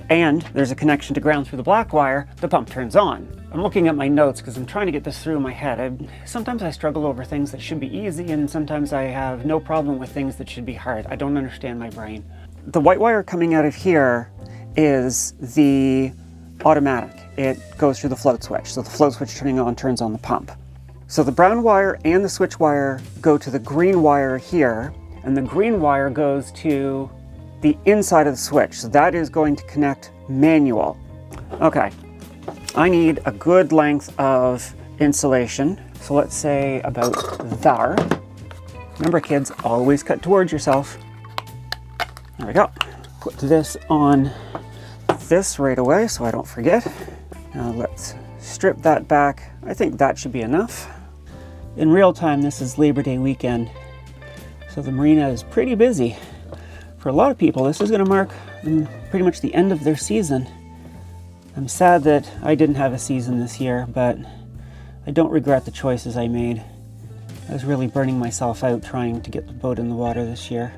and there's a connection to ground through the black wire, the pump turns on. I'm looking at my notes because I'm trying to get this through my head. Sometimes I struggle over things that should be easy, and sometimes I have no problem with things that should be hard. I don't understand my brain. The white wire coming out of here is the automatic. It goes through the float switch. So the float switch turning on turns on the pump. So the brown wire and the switch wire go to the green wire here, and the green wire goes to the inside of the switch. So that is going to connect manual. Okay, I need a good length of insulation. So let's say about there. Remember kids, always cut towards yourself. There we go. Put this on this right away so I don't forget. Now let's strip that back. I think that should be enough. In real time, this is Labor Day weekend, so the marina is pretty busy. For a lot of people, this is going to mark pretty much the end of their season. I'm sad that I didn't have a season this year, but I don't regret the choices I made. I was really burning myself out trying to get the boat in the water this year.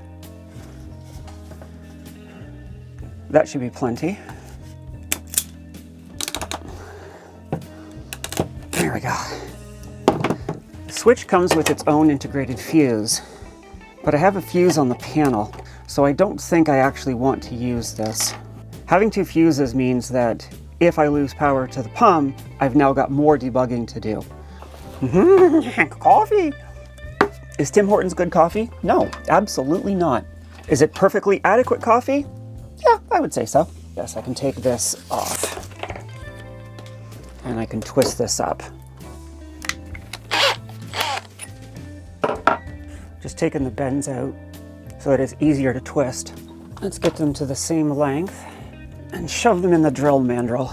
That should be plenty. There we go. The switch comes with its own integrated fuse, but I have a fuse on the panel, so I don't think I actually want to use this. Having two fuses means that if I lose power to the pump, I've now got more debugging to do. Coffee! Is Tim Hortons good coffee? No, absolutely not. Is it perfectly adequate coffee? Yeah, I would say so. Yes, I can take this off. And I can twist this up. Just taking the bends out so that it's easier to twist. Let's get them to the same length and shove them in the drill mandrel.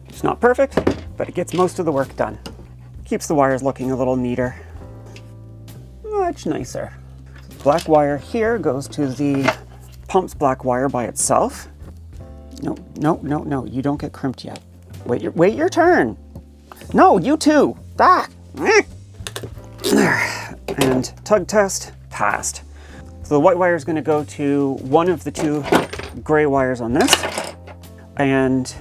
It's not perfect, but it gets most of the work done. Keeps the wires looking a little neater. Much nicer. Black wire here goes to the pump's black wire by itself. No, you don't get crimped yet. Wait your turn. No, you too. Back. And tug test, passed. So the white wire is going to go to one of the two gray wires on this, and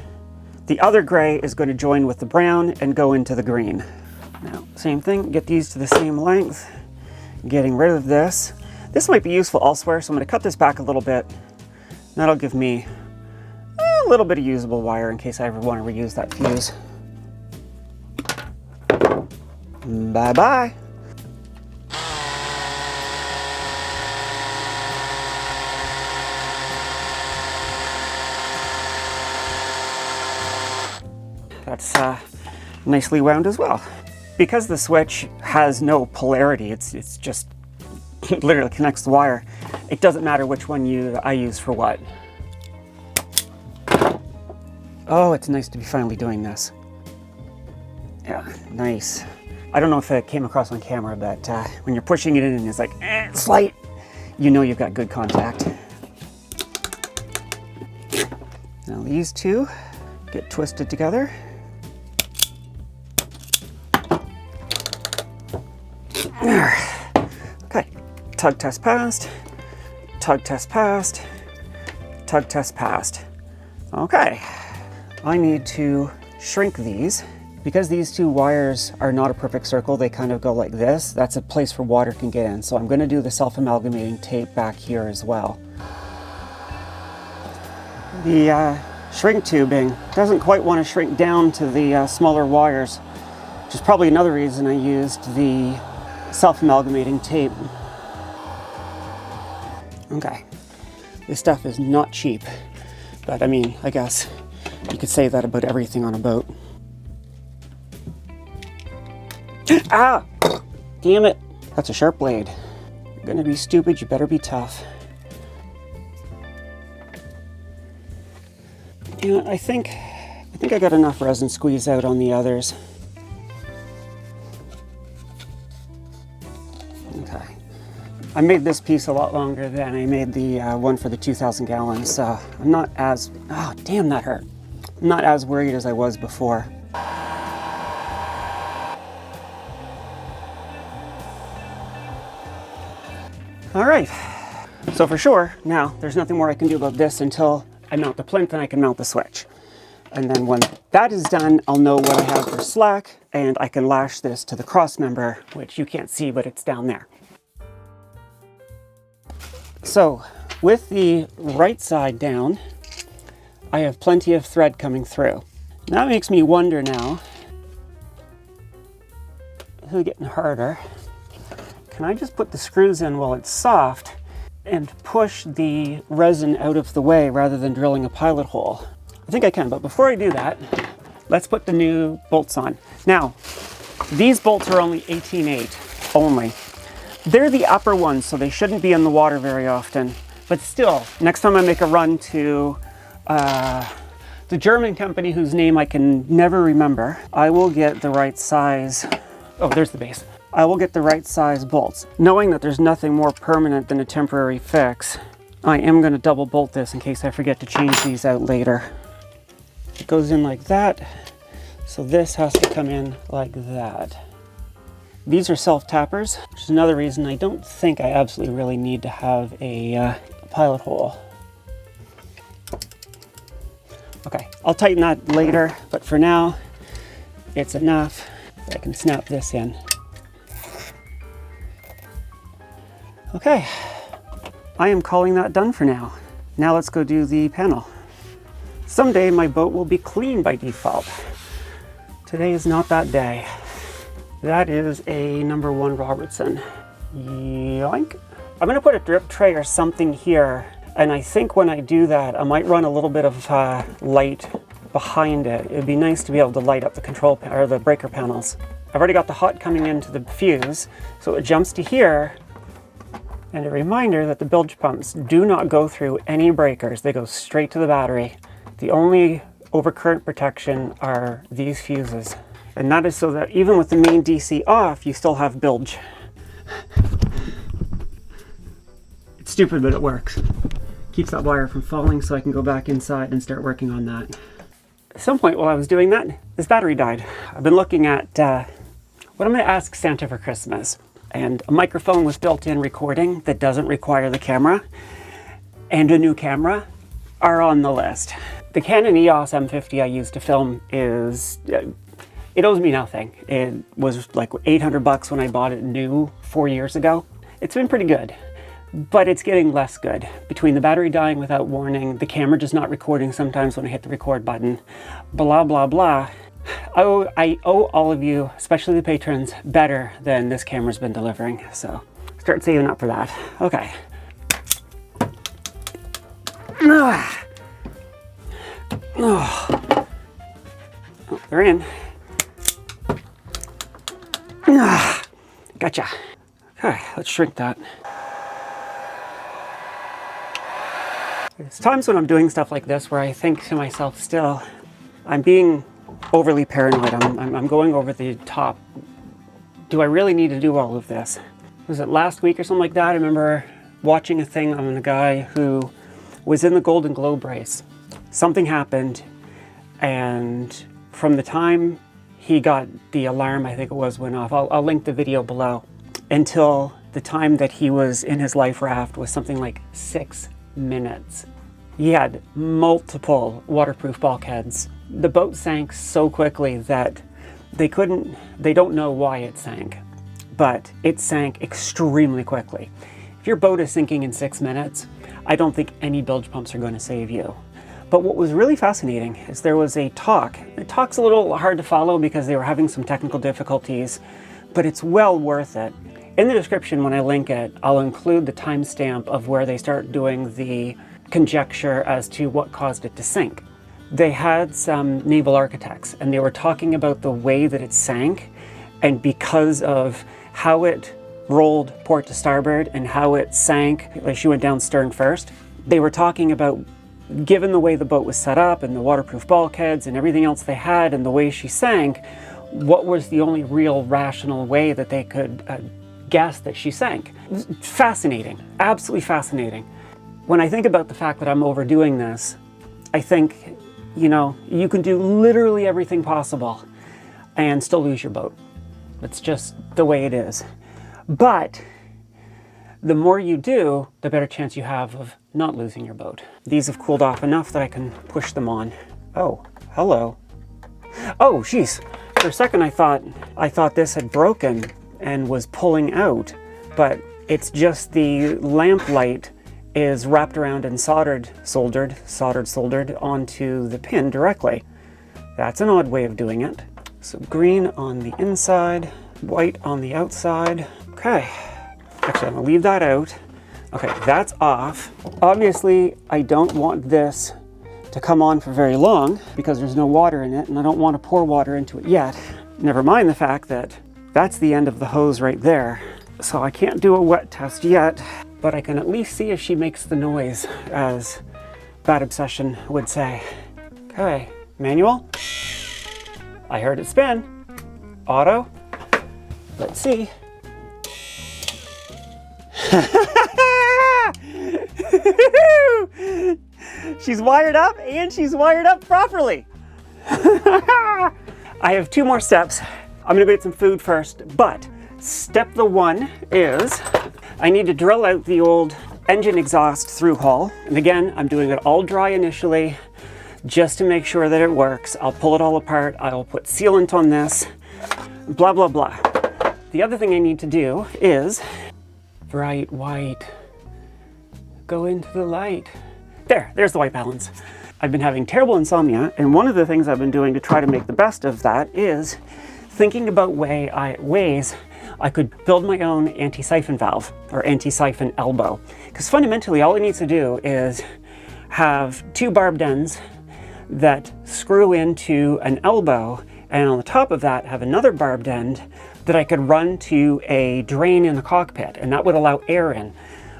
the other gray is going to join with the brown and go into the green. Now, same thing, get these to the same length. Getting rid of this. This might be useful elsewhere, so I'm going to cut this back a little bit. That'll give me a a little bit of usable wire in case I ever want to reuse that fuse. Bye-bye. That's nicely wound as well. Because the switch has no polarity, it's just literally connects the wire. It doesn't matter which one I use for what. Oh, it's nice to be finally doing this. Yeah, nice. I don't know if it came across on camera, but when you're pushing it in and it's like, it's light, you know you've got good contact. Now these two get twisted together. Okay, tug test passed, tug test passed, tug test passed. Okay, I need to shrink these. Because these two wires are not a perfect circle, they kind of go like this. That's a place where water can get in. So I'm going to do the self-amalgamating tape back here as well. The shrink tubing doesn't quite want to shrink down to the smaller wires, which is probably another reason I used the self-amalgamating tape. Okay, this stuff is not cheap, but I mean, I guess you could say that about everything on a boat. Ah! Damn it! That's a sharp blade. You're gonna be stupid, you better be tough. You know, I think I got enough resin squeeze out on the others. Okay. I made this piece a lot longer than I made the one for the 2,000 gallons, so I'm not as... Oh, damn, that hurt. I'm not as worried as I was before. All right, so for sure, now there's nothing more I can do about this until I mount the plinth and I can mount the switch. And then when that is done, I'll know what I have for slack and I can lash this to the cross member, which you can't see, but it's down there. So with the right side down, I have plenty of thread coming through. That makes me wonder now, this is getting harder. Can I just put the screws in while it's soft and push the resin out of the way rather than drilling a pilot hole? I think I can, but before I do that, let's put the new bolts on. Now, these bolts are only 18/8 only. They're the upper ones, so they shouldn't be in the water very often. But still, next time I make a run to the German company whose name I can never remember, I will get the right size. Oh, there's the base. I will get the right size bolts. Knowing that there's nothing more permanent than a temporary fix, I am going to double bolt this in case I forget to change these out later. It goes in like that, so this has to come in like that. These are self-tappers, which is another reason I don't think I absolutely really need to have a pilot hole. Okay, I'll tighten that later, but for now, it's enough that I can snap this in. Okay, I am calling that done for now. Now let's go do the panel. Someday my boat will be clean by default. Today is not that day. That is a number 1 Robertson. Yoink. I'm gonna put a drip tray or something here, and I think when I do that, I might run a little bit of light behind it. It'd be nice to be able to light up the control or the breaker panels. I've already got the hot coming into the fuse, so it jumps to here. And a reminder that the bilge pumps do not go through any breakers. They go straight to the battery. The only overcurrent protection are these fuses. And that is so that even with the main DC off, you still have bilge. It's stupid, but it works. Keeps that wire from falling so I can go back inside and start working on that. At some point while I was doing that, this battery died. I've been looking at what I'm gonna ask Santa for Christmas. And a microphone with built-in recording that doesn't require the camera, and a new camera are on the list. The Canon EOS M50 I used to film is, it owes me nothing. It was like 800 bucks when I bought it new 4 years ago. It's been pretty good. but it's getting less good. Between the battery dying without warning, the camera just not recording sometimes when I hit the record button, blah, blah, blah. I owe all of you, especially the patrons, better than this camera's been delivering. So start saving up for that. Okay. Oh, they're in. Gotcha. Okay, let's shrink that. There's times when I'm doing stuff like this where I think to myself still, I'm being overly paranoid. I'm going over the top. Do I really need to do all of this? Was it last week or something like that? I remember watching a thing on a guy who was in the Golden Globe race. Something happened, and from the time he got the alarm, I think it was, went off, I'll link the video below, until the time that he was in his life raft was something like 6 minutes. He had multiple waterproof bulkheads. The boat sank so quickly that they don't know why it sank, but it sank extremely quickly. If your boat is sinking in 6 minutes, I don't think any bilge pumps are going to save you. But what was really fascinating is there was a talk. The talk's a little hard to follow because they were having some technical difficulties, but it's well worth it. In the description, when I link it, I'll include the timestamp of where they start doing the conjecture as to what caused it to sink. They had some naval architects, and they were talking about the way that it sank, and because of how it rolled port to starboard and how it sank, like she went down stern first, they were talking about, given the way the boat was set up and the waterproof bulkheads and everything else they had and the way she sank, what was the only real rational way that they could guess that she sank? Fascinating, absolutely fascinating. When I think about the fact that I'm overdoing this, I think, you know, you can do literally everything possible and still lose your boat. It's just the way it is. But the more you do, the better chance you have of not losing your boat. These have cooled off enough that I can push them on. Oh, hello. Oh, jeez. For a second I thought this had broken and was pulling out, but it's just the lamp light is wrapped around and soldered onto the pin directly. That's an odd way of doing it. So green on the inside, white on the outside. Okay. Actually, I'm gonna leave that out. Okay, that's off. Obviously, I don't want this to come on for very long because there's no water in it and I don't want to pour water into it yet. Never mind the fact that that's the end of the hose right there. So I can't do a wet test yet, but I can at least see if she makes the noise, as Bad Obsession would say. Okay, manual. I heard it spin. Auto. Let's see. She's wired up and she's wired up properly. I have 2 more steps. I'm gonna go get some food first, but step the 1 is I need to drill out the old engine exhaust through hull. And again, I'm doing it all dry initially just to make sure that it works. I'll pull it all apart. I'll put sealant on this, blah, blah, blah. The other thing I need to do is bright white. Go into the light. There's the white balance. I've been having terrible insomnia, and one of the things I've been doing to try to make the best of that is thinking about ways I could build my own anti-siphon valve or anti-siphon elbow. Because fundamentally, all it needs to do is have 2 barbed ends that screw into an elbow, and on the top of that have another barbed end that I could run to a drain in the cockpit, and that would allow air in.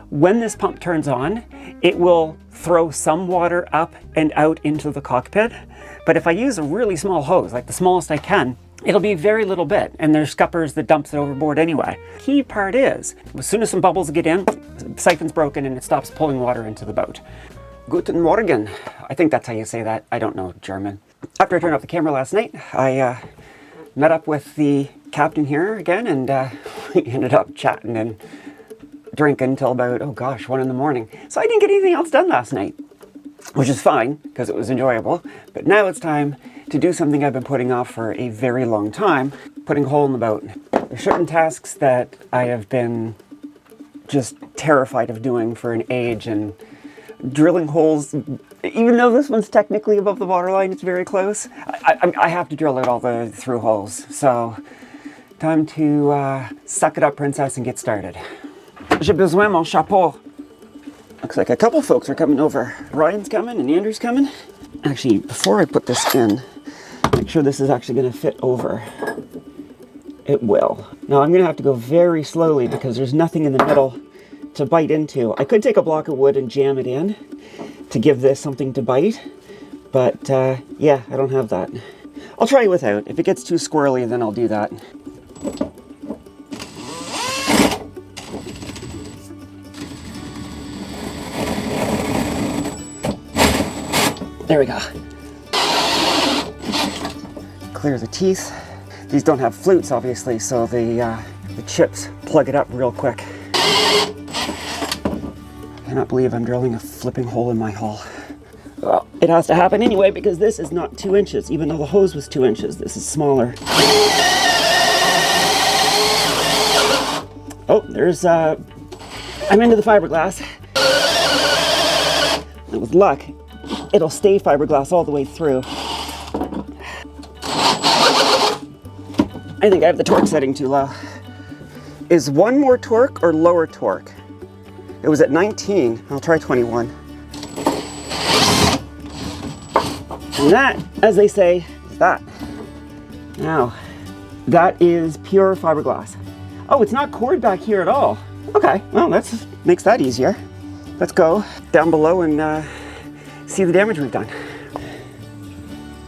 When this pump turns on, it will throw some water up and out into the cockpit, but if I use a really small hose, like the smallest I can, it'll be very little bit, and there's scuppers that dumps it overboard anyway. Key part is, as soon as some bubbles get in, the siphon's broken and it stops pulling water into the boat. Guten Morgen. I think that's how you say that. I don't know German. After I turned off the camera last night, I met up with the captain here again, and we ended up chatting and drinking until about, oh gosh, 1 in the morning. So I didn't get anything else done last night, which is fine because it was enjoyable. But now it's time to do something I've been putting off for a very long time, putting a hole in the boat. There's certain tasks that I have been just terrified of doing for an age, and drilling holes, even though this one's technically above the waterline, it's very close. I have to drill out all the through holes. So time to suck it up, princess, and get started. J'ai besoin mon chapeau. Looks like a couple folks are coming over. Ryan's coming and Andrew's coming. Actually, before I put this in, make sure this is actually going to fit over. It will. Now I'm going to have to go very slowly because there's nothing in the middle to bite into. I could take a block of wood and jam it in to give this something to bite, but yeah, I don't have that. I'll try it without. If it gets too squirrely, then I'll do that. There we go. Clear the teeth. These don't have flutes, obviously, so the chips plug it up real quick. I cannot believe I'm drilling a flipping hole in my hull. Well, it has to happen anyway because this is not 2 inches, even though the hose was 2 inches. This is smaller. Oh, there's, I'm into the fiberglass. And with luck, it'll stay fiberglass all the way through. I think I have the torque setting too low. Is one more torque or lower torque? It was at 19. I'll try 21. And that, as they say, is that. Now, that is pure fiberglass. Oh, it's not cored back here at all. Okay, well, that makes that easier. Let's go down below and see the damage we've done.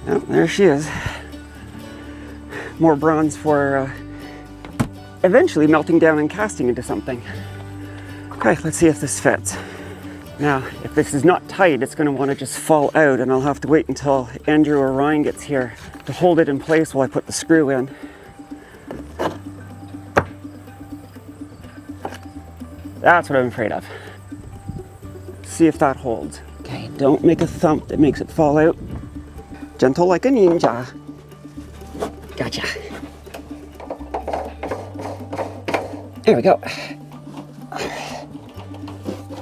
Oh, there she is. More bronze for eventually melting down and casting into something. Okay, let's see if this fits. Now, if this is not tight, it's going to want to just fall out, and I'll have to wait until Andrew or Ryan gets here to hold it in place while I put the screw in. That's what I'm afraid of. See if that holds. Okay, don't make a thump that makes it fall out. Gentle like a ninja. Gotcha. There we go.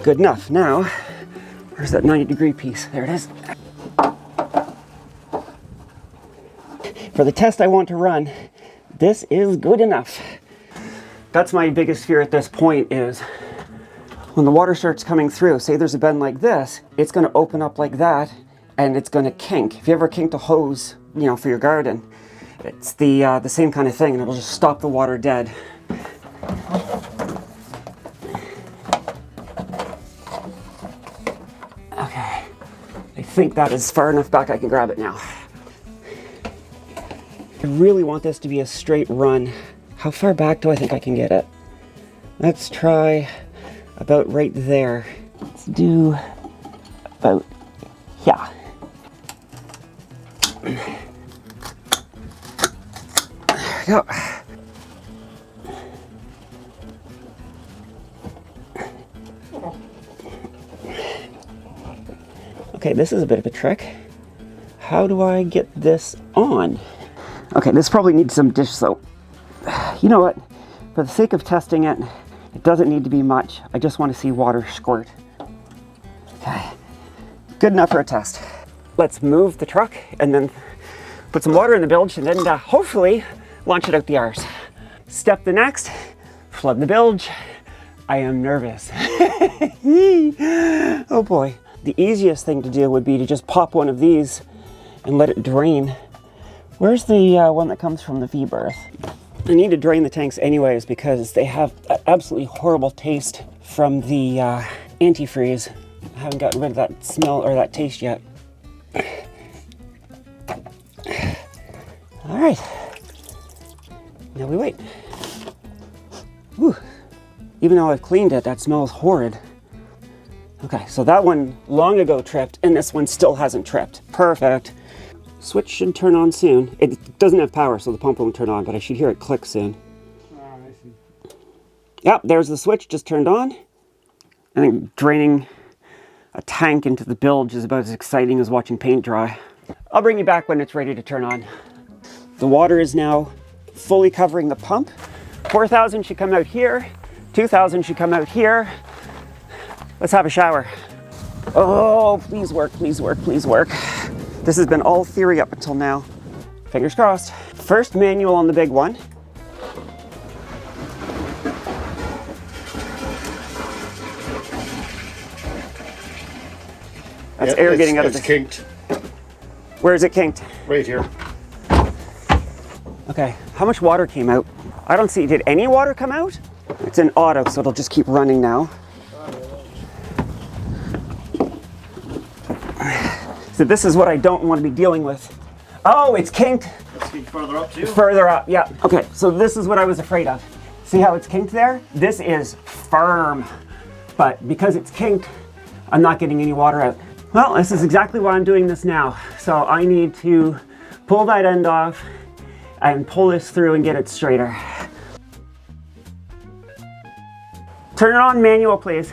Good enough. Now, where's that 90-degree piece? There it is. For the test I want to run, this is good enough. That's my biggest fear at this point is when the water starts coming through, say there's a bend like this, it's going to open up like that and it's going to kink. If you ever kinked a hose, you know, for your garden, it's the same kind of thing, and it'll just stop the water dead. Okay, I think that is far enough back I can grab it now. I really want this to be a straight run. How far back do I think I can get it? Let's try about right there. Let's do about, yeah. There we go. Okay, this is a bit of a trick. How do I get this on? Okay, this probably needs some dish soap. You know what? For the sake of testing it, it doesn't need to be much. I just want to see water squirt. Okay, good enough for a test. Let's move the truck and then put some water in the bilge and then hopefully launch it out the arse. Step the next, flood the bilge. I am nervous. Oh boy. The easiest thing to do would be to just pop one of these and let it drain. Where's the one that comes from the V-berth? I need to drain the tanks anyways because they have an absolutely horrible taste from the antifreeze. I haven't gotten rid of that smell or that taste yet. All right, now we wait. Whew. Even though I've cleaned it, that smells horrid. Okay, so that one long ago tripped and this one still hasn't tripped. Perfect. Switch should turn on soon. It doesn't have power, so the pump won't turn on, but I should hear it click soon. Oh, I see. Yep, there's the switch, just turned on. I think draining a tank into the bilge is about as exciting as watching paint dry. I'll bring you back when it's ready to turn on. The water is now fully covering the pump. 4,000 should come out here. 2,000 should come out here. Let's have a shower. Oh, please work, please work, please work. This has been all theory up until now. Fingers crossed. First manual on the big one. That's air getting out of this. It's kinked. Where is it kinked? Right here. Okay, how much water came out? I don't see, did any water come out? It's in auto, so it'll just keep running now. So this is what I don't want to be dealing with. Oh, it's kinked. It's kinked further up too? Further up, yeah. Okay, so this is what I was afraid of. See how it's kinked there? This is firm. But because it's kinked, I'm not getting any water out. Well, this is exactly why I'm doing this now. So I need to pull that end off and pull this through and get it straighter. Turn it on manual, please.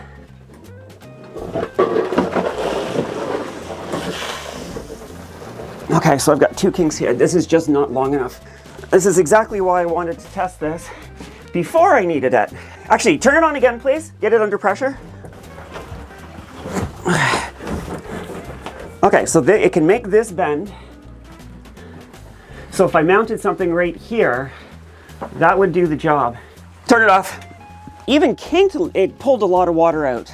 Okay, so I've got 2 kinks here. This is just not long enough. This is exactly why I wanted to test this before I needed it. Actually, turn it on again, please. Get it under pressure. Okay, so it can make this bend. So if I mounted something right here, that would do the job. Turn it off. Even kinked, it pulled a lot of water out.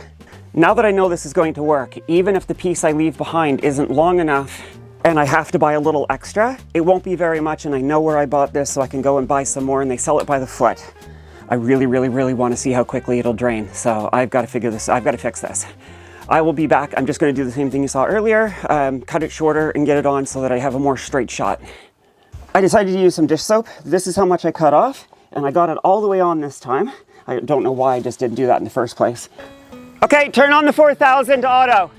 Now that I know this is going to work, even if the piece I leave behind isn't long enough and I have to buy a little extra, it won't be very much, and I know where I bought this, so I can go and buy some more, and they sell it by the foot. I really, really, really want to see how quickly it'll drain, so I've got to figure this, I've got to fix this. I will be back. I'm just going to do the same thing you saw earlier, cut it shorter and get it on so that I have a more straight shot. I decided to use some dish soap. This is how much I cut off, and I got it all the way on this time. I don't know why I just didn't do that in the first place. Okay, turn on the 4,000 to auto.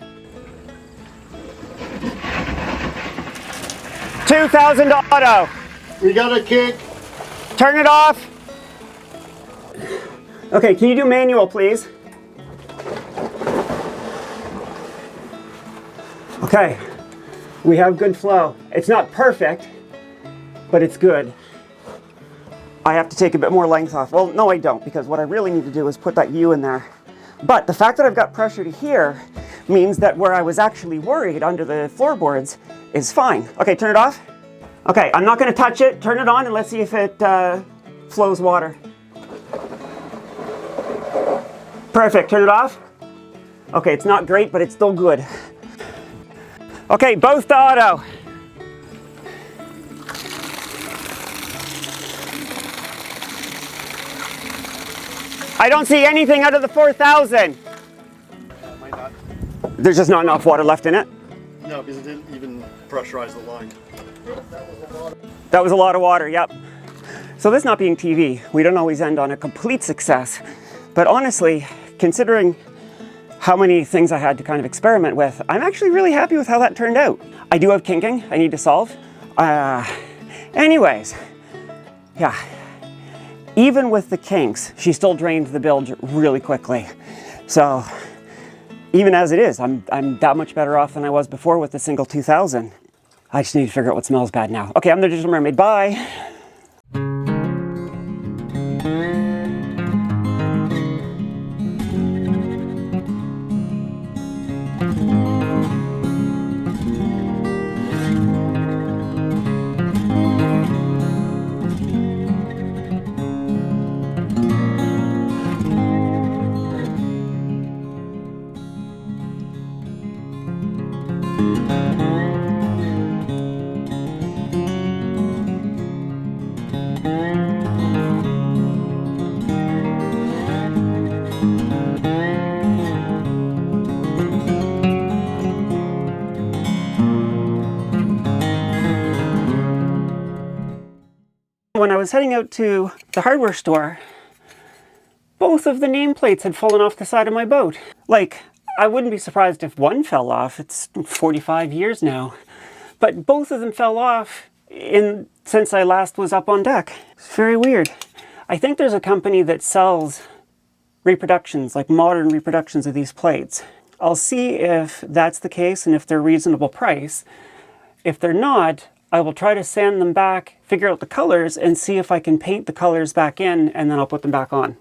2,000 to auto. We got a kink. Turn it off. Okay, can you do manual, please? Okay, we have good flow. It's not perfect, but it's good. I have to take a bit more length off. Well, no, I don't, because what I really need to do is put that U in there. But the fact that I've got pressure to here means that where I was actually worried under the floorboards is fine. Okay, turn it off. Okay, I'm not going to touch it. Turn it on and let's see if it flows water. Perfect, turn it off. Okay, it's not great, but it's still good. Okay, both to auto. I don't see anything out of the 4,000. Might not. There's just not enough water left in it? No, because it didn't even pressurize the line. That was a lot of water, yep. So this not being TV, we don't always end on a complete success. But honestly, considering how many things I had to kind of experiment with, I'm actually really happy with how that turned out. I do have kinking I need to solve. Anyways, yeah. Even with the kinks, she still drained the bilge really quickly. So even as it is, I'm that much better off than I was before with the single 2,000. I just need to figure out what smells bad now. Okay, I'm the Digital Mermaid, bye. When I was heading out to the hardware store, both of the nameplates had fallen off the side of my boat. Like, I wouldn't be surprised if one fell off. It's 45 years now. But both of them fell off since I last was up on deck. It's very weird. I think there's a company that sells reproductions, like modern reproductions of these plates. I'll see if that's the case and if they're reasonable price. If they're not, I will try to sand them back, figure out the colors, and see if I can paint the colors back in, and then I'll put them back on.